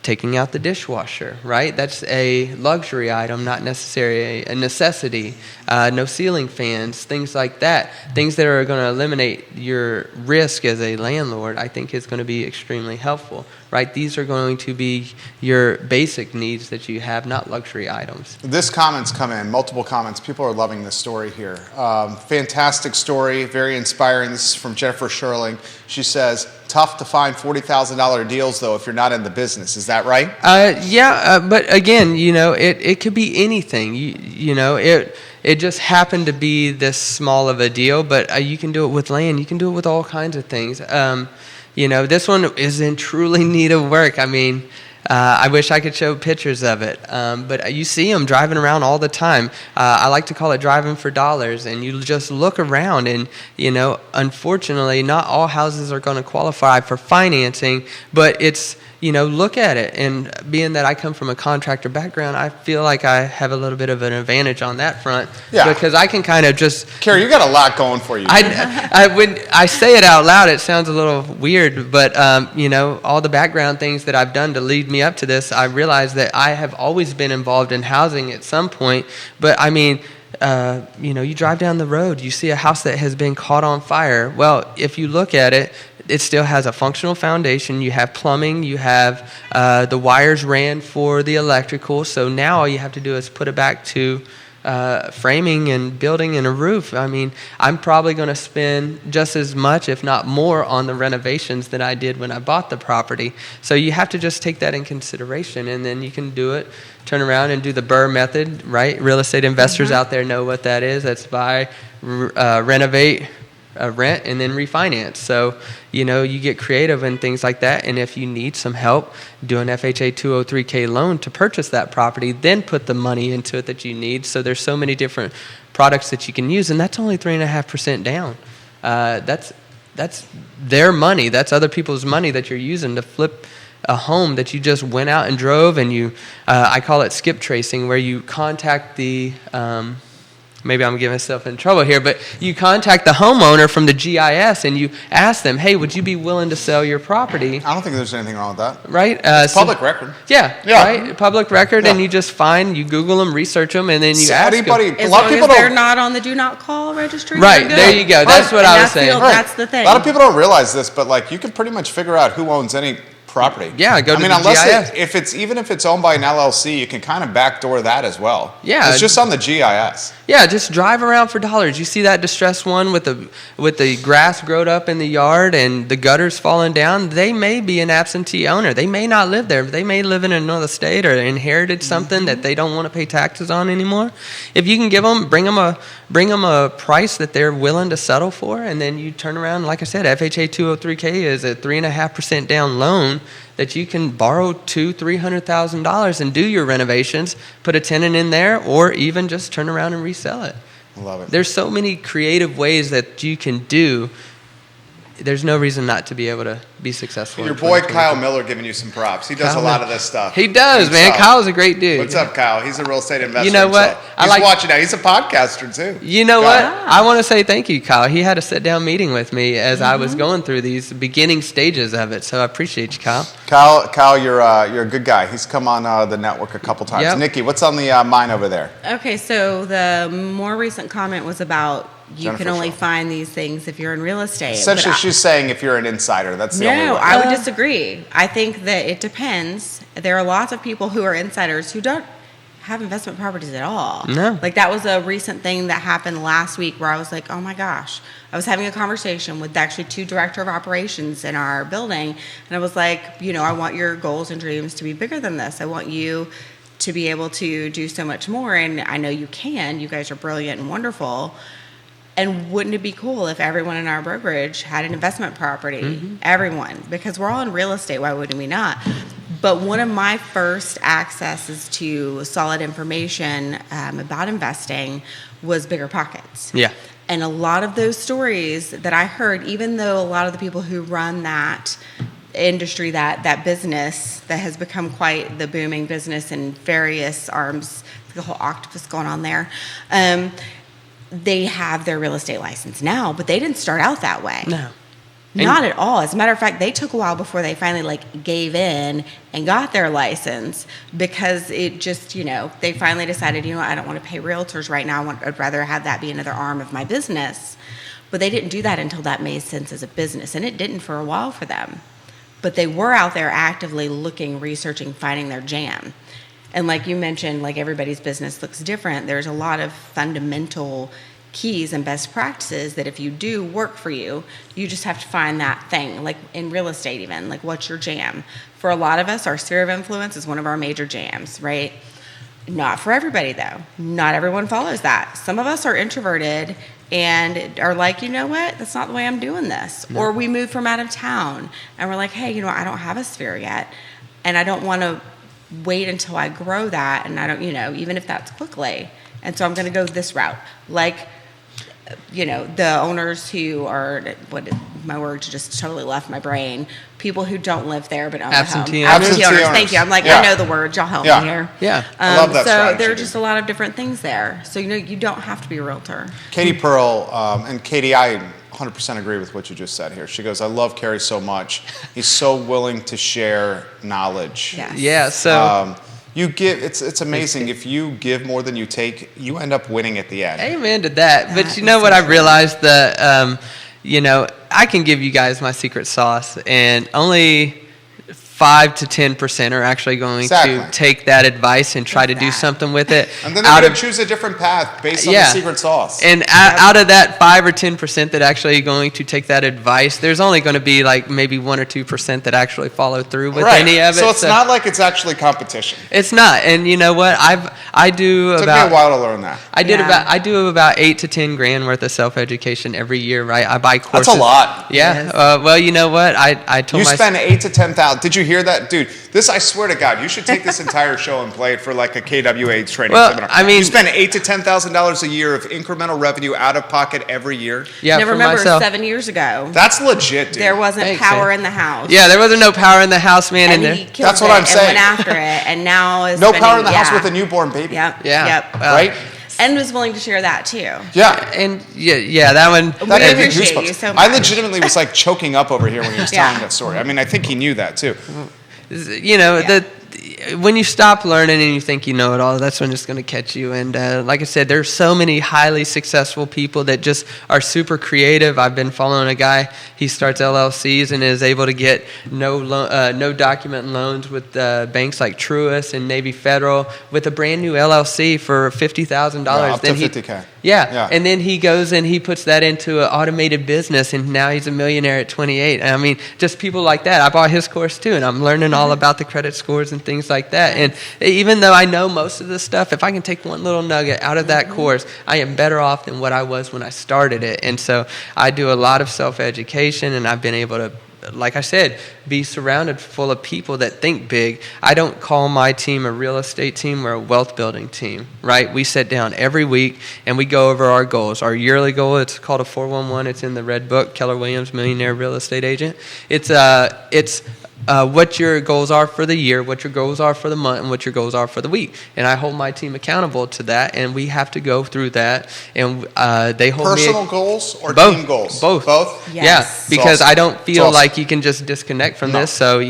Taking out the dishwasher, right? That's a luxury item, not necessarily a necessity. No ceiling fans, things like that. Things that are going to eliminate your risk as a landlord, I think is going to be extremely helpful, right? These are going to be your basic needs that you have, not luxury items. This comment's come in, multiple comments. People are loving this story here. Fantastic story, very inspiring. This is from Jennifer Sherling. She says, tough to find $40,000 deals, though, if you're not in the business. Is that right? But again, it could be anything. It just happened to be this small of a deal, but you can do it with land. You can do it with all kinds of things. This one is in truly need of work. I mean, I wish I could show pictures of it, but you see them driving around all the time. I like to call it driving for dollars, and you just look around, and unfortunately, not all houses are going to qualify for financing, but it's look at it. And being that I come from a contractor background, I feel like I have a little bit of an advantage on that front. Yeah. Because I can kind of just... Kerry, you got a lot going for you. When I say it out loud, it sounds a little weird, but, all the background things that I've done to lead me up to this, I realize that I have always been involved in housing at some point. But, you drive down the road, you see a house that has been caught on fire. Well, if you look at it, it still has a functional foundation. You have plumbing. You have the wires ran for the electrical. So now all you have to do is put it back to framing and building and a roof. I'm probably going to spend just as much, if not more, on the renovations than I did when I bought the property. So you have to just take that in consideration, and then you can do it, turn around and do the BRRRR method, right? Real estate investors out there know what that is. That's buy, renovate, rent, and then refinance. So, you get creative and things like that. And if you need some help, do an FHA 203K loan to purchase that property, then put the money into it that you need. So there's so many different products that you can use, and that's only 3.5% down. That's their money. That's other people's money that you're using to flip a home that you just went out and drove, and you, I call it skip tracing, where you contact the, maybe I'm getting myself in trouble here, but you contact the homeowner from the GIS and you ask them, hey, would you be willing to sell your property? I don't think there's anything wrong with that. Right? It's public record. Yeah, right? Public record, and you just you Google them, research them, and then you ask anybody, them. As long as they're not on the do not call registry. Right, there you go. That's what I was saying. That's the thing. A lot of people don't realize this, but you can pretty much figure out who owns any property. Yeah, go to the unless GIS. Even if it's owned by an LLC, you can kind of backdoor that as well. Yeah, it's just on the GIS. Yeah, just drive around for dollars. You see that distressed one with the grass growed up in the yard and the gutters falling down. They may be an absentee owner. They may not live there. They may live in another state or inherited something that they don't want to pay taxes on anymore. If you can bring them a price that they're willing to settle for, and then you turn around. Like I said, FHA 203K is a 3.5% down loan that you can borrow $200,000-$300,000 and do your renovations, put a tenant in there, or even just turn around and resell it. I love it. There's so many creative ways that you can do. There's no reason not to be able to be successful. Your boy Kyle Miller giving you some props. He does a lot of this stuff. He does, man. Kyle's a great dude. What's up, Kyle? He's a real estate investor. You know what? He's watching now. He's a podcaster too. You know what? I want to say thank you, Kyle. He had a sit-down meeting with me as I was going through these beginning stages of it. So I appreciate you, Kyle. Kyle, you're a good guy. He's come on the network a couple times. Yep. Nikki, what's on the mind over there? Okay, so the more recent comment was about you can only find these things if you're in real estate. Essentially, she's saying if you're an insider, that's the only way. No, I would disagree. I think that it depends. There are lots of people who are insiders who don't have investment properties at all. No. Like that was a recent thing that happened last week where I was like, oh my gosh. I was having a conversation with actually 2 director of operations in our building. And I was like, I want your goals and dreams to be bigger than this. I want you to be able to do so much more. And I know you can. You guys are brilliant and wonderful. And wouldn't it be cool if everyone in our brokerage had an investment property? Mm-hmm. Everyone. Because we're all in real estate. Why wouldn't we not? But one of my first accesses to solid information about investing was Bigger Pockets. Yeah. And a lot of those stories that I heard, even though a lot of the people who run that industry, that business that has become quite the booming business in various arms, the whole octopus going on there, they have their real estate license now, but they didn't start out that way. No. Not at all. As a matter of fact, they took a while before they finally gave in and got their license because it just, they finally decided, I don't want to pay realtors right now. I'd rather have that be another arm of my business. But they didn't do that until that made sense as a business, and it didn't for a while for them. But they were out there actively looking, researching, finding their jam. And like you mentioned, everybody's business looks different. There's a lot of fundamental keys and best practices that if you do work for you, you just have to find that thing. Like in real estate even, what's your jam? For a lot of us, our sphere of influence is one of our major jams, right? Not for everybody though. Not everyone follows that. Some of us are introverted and are like, you know what? That's not the way I'm doing this. No. Or we move from out of town and we're like, hey, I don't have a sphere yet. And I don't want to wait until I grow that. And I don't, even if that's quickly. And so I'm going to go this route. The owners who are my word just totally left my brain. People who don't live there but own the Absentee home. owners. Absentee owners. Thank you. I'm like, Yeah. I know the word. Y'all help Yeah. me here. Yeah. I love that So strategy, there are dude. just a lot of different things there. So, you don't have to be a realtor. Katie Pearl, and Katie, I 100% agree with what you just said here. She goes, I love Kerry so much. He's so willing to share knowledge. Yes. Yeah. So. You give, it's amazing. If you give more than you take, you end up winning at the end. Amen to that. But That you know is what? so I true. realized that, I can give you guys my secret sauce, and only 5 to 10% are actually going Exactly. to take that advice and try to do That. something with it. And then they're going to choose a different path based on the Yeah. secret sauce. And out of that 5 or 10% that actually going to take that advice, there's only going to be like maybe 1 or 2% that actually follow through with right. any of it. So it's not like it's actually competition. It's not. And you know what? I do It took about me a while to learn that. I Yeah. do about 8 to 10 grand worth of self education every year, right? I buy courses. That's a lot. Yeah. Yes. Well, you know what? I told You my spend 8 to 10,000. Did you hear that, dude? This, I swear to God, you should take this entire show and play it for like a KWA training Well, seminar. I mean- you spend $8 to $10,000 a year of incremental revenue out of pocket every year. yeah Now, for remember, myself. 7 years ago, That's legit, dude. there wasn't Thanks, power man. in the house. Yeah, there wasn't no power in the house, man. And And he there, killed That's what it I'm and saying. went after it, and now is No power in the spending- house yeah. with a newborn baby. Yep. Yeah. Yep. Right? And was willing to share that too. Yeah. and yeah, that one. That gave me appreciate goosebumps. you so I much. legitimately was like choking up over here when he was Yeah. telling that story. I mean, I think he knew that too. Yeah. When you stop learning and you think you know it all, that's when it's going to catch you. And like I said, there's so many highly successful people that just are super creative. I've been following a guy. He starts LLCs and is able to get no document loans with banks like Truist and Navy Federal with a brand new LLC for $50,000. Yeah, up to Then he- $50K. Yeah, and then he goes and he puts that into an automated business, and now he's a millionaire at 28. I mean, just people like that. I bought his course too, and I'm learning all about the credit scores and things like that. And even though I know most of this stuff, if I can take one little nugget out of that course, I am better off than what I was when I started it. And so I do a lot of self-education, and I've been able to, like I said, be surrounded full of people that think big. I don't call my team a real estate team. We're a wealth building team, right? We sit down every week and we go over our goals. Our yearly goal, it's called a 411. It's in the red book, Keller Williams Millionaire Real Estate Agent. It's what your goals are for the year, what your goals are for the month, and what your goals are for the week. And I hold my team accountable to that, and we have to go through that. And they hold Personal me goals or both, team goals? Both. Both? Yes. Yeah, It's because awesome. I don't It's feel awesome. like you can just disconnect from No. this. So,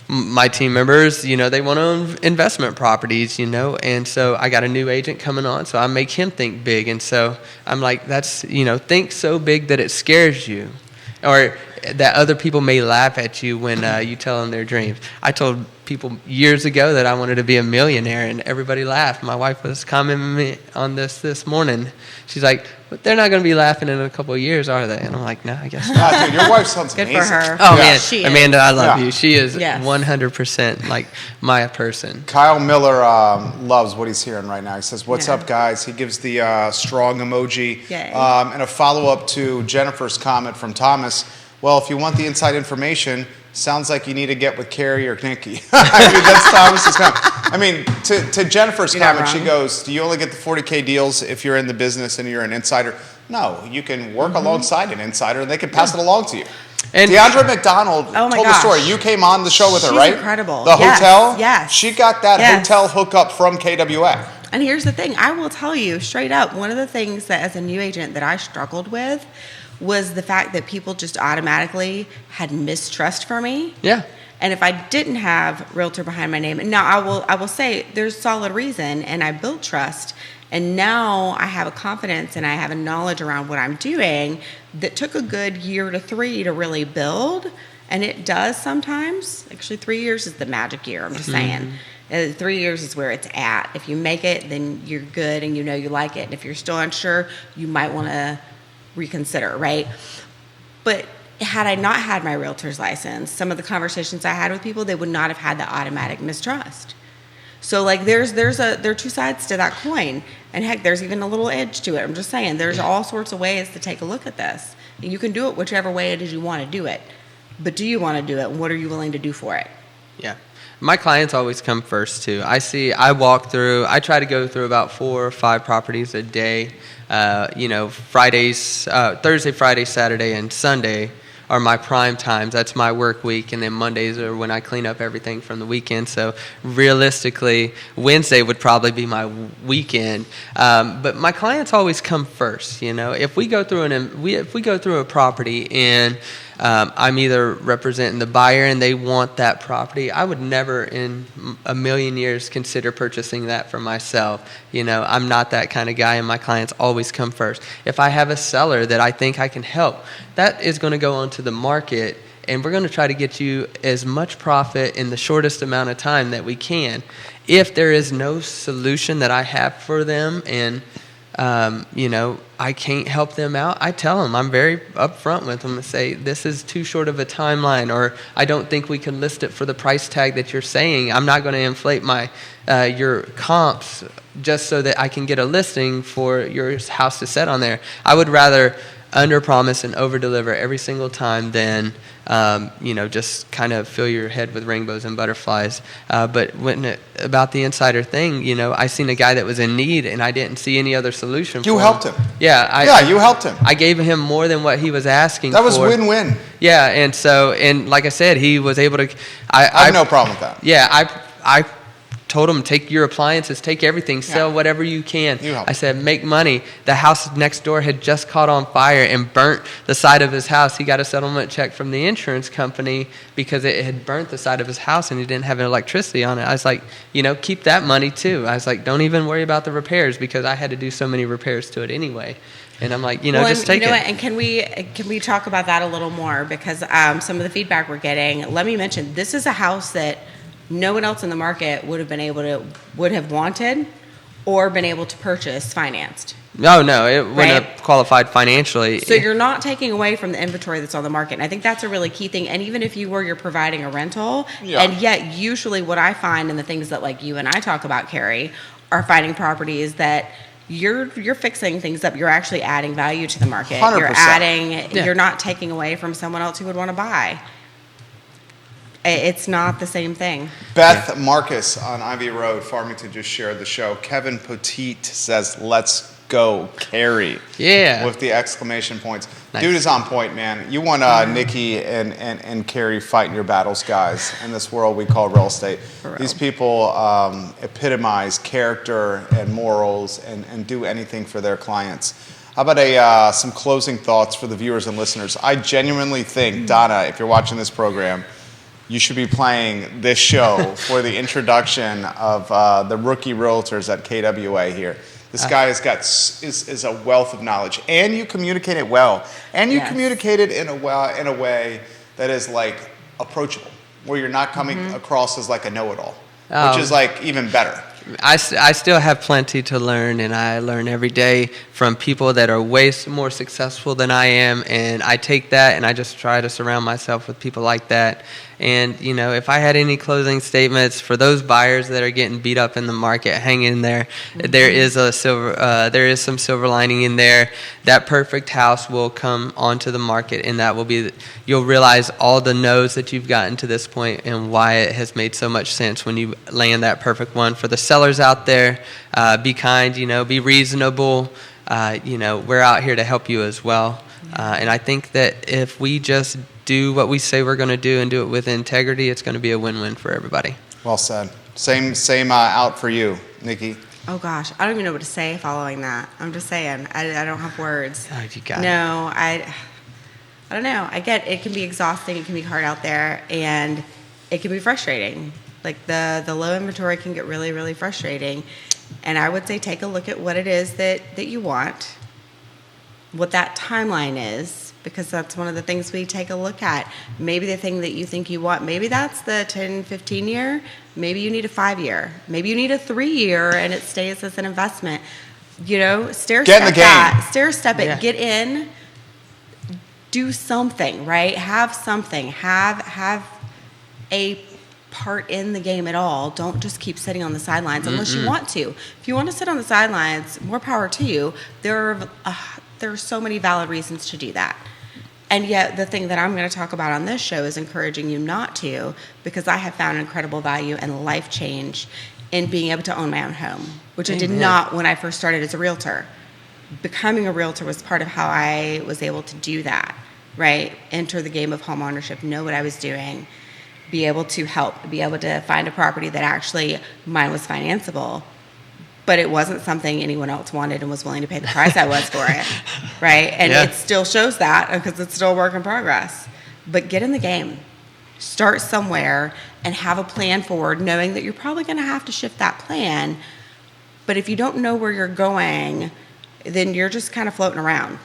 my team members, they want to own investment properties, and so I got a new agent coming on, so I make him think big. And so I'm like, that's, think so big that it scares you, or that other people may laugh at you when you tell them their dreams. I told people years ago that I wanted to be a millionaire, and everybody laughed. My wife was commenting me on this morning. She's like, but they're not going to be laughing in a couple of years, are they? And I'm like, no, I guess not. Nah, dude, your wife sounds Good amazing. for her. Oh, Yeah. man. She is. Amanda, I love Yeah. you. She is Yes. 100% like my person. Kyle Miller loves what he's hearing right now. He says, what's Yeah. up, guys? He gives the strong emoji. Yay. And a follow-up to Jennifer's comment from Thomas. Well, if you want the inside information, sounds like you need to get with Kerry or Nikki. I mean, that's Thomas's comment. I mean, to Jennifer's You're not comment, she wrong. goes, do you only get the 40K deals if you're in the business and you're an insider? No, you can work alongside an insider, and they can pass it along to you. And- DeAndre McDonald Oh my told the gosh. story. You came on the show with her, She's right? incredible. The Yes, hotel? yes. She got that Yes. hotel hookup from KWA. And here's the thing, I will tell you straight up, one of the things that as a new agent that I struggled with was the fact that people just automatically had mistrust for me. Yeah. And if I didn't have Realtor behind my name, and now I will say there's solid reason, and I built trust, and now I have a confidence and I have a knowledge around what I'm doing that took a good year to 3 to really build, and it does sometimes. Actually, 3 years is the magic year. I'm just saying. 3 years is where it's at. If you make it, then you're good and you know you like it. And if you're still unsure, you might want to reconsider, right? But had I not had my realtor's license, some of the conversations I had with people, they would not have had the automatic mistrust. So like there are two sides to that coin, and heck, there's even a little edge to it. I'm just saying, there's all sorts of ways to take a look at this. And you can do it whichever way it is you want to do it. But do you want to do it? And what are you willing to do for it? Yeah. My clients always come first too. I try to go through about 4 or 5 properties a day. Fridays, Thursday, Friday, Saturday, and Sunday. are my prime times. That's my work week, and then Mondays are when I clean up everything from the weekend. So realistically, Wednesday would probably be my weekend. But my clients always come first. If we go through a property and I'm either representing the buyer and they want that property, I would never in a million years consider purchasing that for myself. I'm not that kind of guy, and my clients always come first. If I have a seller that I think I can help, that is going to go onto the market, and we're going to try to get you as much profit in the shortest amount of time that we can. If there is no solution that I have for them and I can't help them out, I tell them, I'm very upfront with them and say, this is too short of a timeline, or I don't think we can list it for the price tag that you're saying. I'm not going to inflate your comps just so that I can get a listing for your house to set on there. I would rather under promise and over deliver every single time than just kind of fill your head with rainbows and butterflies. But about the insider thing, I seen a guy that was in need and I didn't see any other solution for him. You helped him. Yeah, you helped him. I gave him more than what he was asking for. That was win-win. Yeah, and like I said, he was able to. I have no problem with that. Yeah, I told him, take your appliances, take everything, sell whatever you can. I said, make money. The house next door had just caught on fire and burnt the side of his house. He got a settlement check from the insurance company because it had burnt the side of his house and he didn't have electricity on it. I was like, keep that money too. I was like, don't even worry about the repairs, because I had to do so many repairs to it anyway. And I'm like, just take it. And can we talk about that a little more? Because some of the feedback we're getting, let me mention, this is a house that no one else in the market would have wanted or been able to purchase financed. No, it wouldn't have qualified financially. So you're not taking away from the inventory that's on the market. And I think that's a really key thing. And even if you're providing a rental, and yet usually what I find in the things that like you and I talk about, Kerry, are finding properties that you're fixing things up. You're actually adding value to the market. 100%. You're not taking away from someone else who would want to buy. It's not the same thing. Beth Marcus on Ivy Road, Farmington, just shared the show. Kevin Poteet says, let's go, Kerry. Yeah. With the exclamation points. Nice. Dude is on point, man. You want Nikki and Kerry fighting your battles, guys, in this world we call real estate. These people epitomize character and morals and do anything for their clients. How about some closing thoughts for the viewers and listeners? I genuinely think, Donna, if you're watching this program, you should be playing this show for the introduction of the rookie realtors at KWA here. This guy is a wealth of knowledge, and you communicate it well, and you communicate it in a way that is like approachable, where you're not coming across as like a know-it-all, which is like even better. I still have plenty to learn, and I learn every day from people that are way more successful than I am, and I take that and I just try to surround myself with people like that. And if I had any closing statements for those buyers that are getting beat up in the market, hang in there. There is some silver lining in there. That perfect house will come onto the market, and that will be you'll realize all the no's that you've gotten to this point and why it has made so much sense when you land that perfect one. For the sellers out there, be kind, be reasonable. We're out here to help you as well. And I think that if we just do what we say we're going to do and do it with integrity, it's going to be a win-win for everybody. Well said. Same out for you, Nikki. Oh gosh, I don't even know what to say following that. I'm just saying, I don't have words. Oh, you got it. No, I don't know. I get it can be exhausting, it can be hard out there, and it can be frustrating. Like the low inventory can get really, really frustrating. And I would say take a look at what it is that you want, what that timeline is, because that's one of the things we take a look at. Maybe the thing that you think you want, maybe that's the 10, 15 year, maybe you need a 5 year, maybe you need a 3 year and it stays as an investment. Stair step it, get in, do something, right? Have something, have a part in the game at all. Don't just keep sitting on the sidelines unless you want to. If you want to sit on the sidelines, more power to you. There are so many valid reasons to do that. And yet the thing that I'm going to talk about on this show is encouraging you not to, because I have found incredible value and life change in being able to own my own home, which I did not when I first started as a realtor. Becoming a realtor was part of how I was able to do that. right? Enter the game of home ownership, know what I was doing, be able to help, be able to find a property that actually mine was financeable, but it wasn't something anyone else wanted and was willing to pay the price I was for it, right? And Yeah. it still shows that because it's still a work in progress. But get in the game. Start somewhere and have a plan forward, knowing that you're probably going to have to shift that plan. But if you don't know where you're going, then you're just kind of floating around.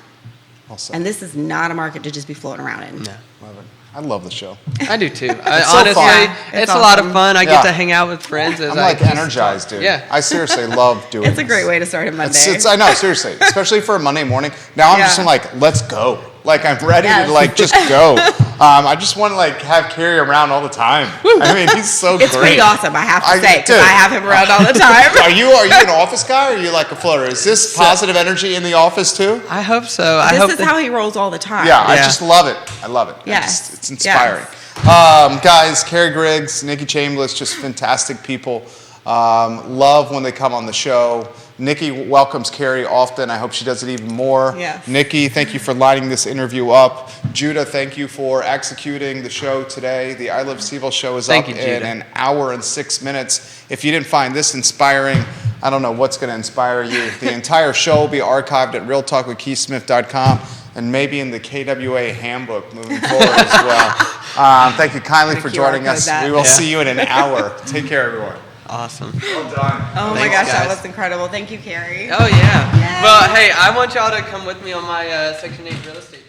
Awesome. And this is not a market to just be floating around in. No. Love it. I love the show. I do too. so Honestly, fun. it's It's a lot of awesome. fun. I Yeah. get to hang out with friends. As I'm I like just energized, talk. dude. Yeah. I seriously love doing It's a this. great way to start a Monday. I know, seriously, especially for a Monday morning. Now I'm just Yeah. like, let's go. Like I'm ready Yes. to like just go. I just want to like have Kerry around all the time. I mean, he's so It's great. pretty awesome, I have to say, because dude. I have him around all the time. Are you an office guy or are you like a floater? Is this positive energy in the office too? I hope so. I This hope is that- how he rolls all the time. Yeah, I Yeah. just love it. I love it. Yes. It's inspiring. Guys, Kerry Griggs, Nikki Chambless, just fantastic people. Love when they come on the show. Nikki welcomes Kerry often. I hope she does it even more. Yes. Nikki, thank you for lining this interview up. Judah, thank you for executing the show today. The I Love CVille show is Thank up you, in Judah. an hour and 6 minutes. If you didn't find this inspiring, I don't know what's going to inspire you. The entire show will be archived at realtalkwithkeithsmith.com and maybe in the KWA handbook moving forward as well. Thank you kindly for QR joining code us. that. We will Yeah. see you in an hour. Take care, everyone. Awesome. Well done. Oh my Thanks, gosh, that guys. was incredible. Thank you, Carrie. Oh yeah. Yay. Well, hey, I want y'all to come with me on my Section 8 real estate.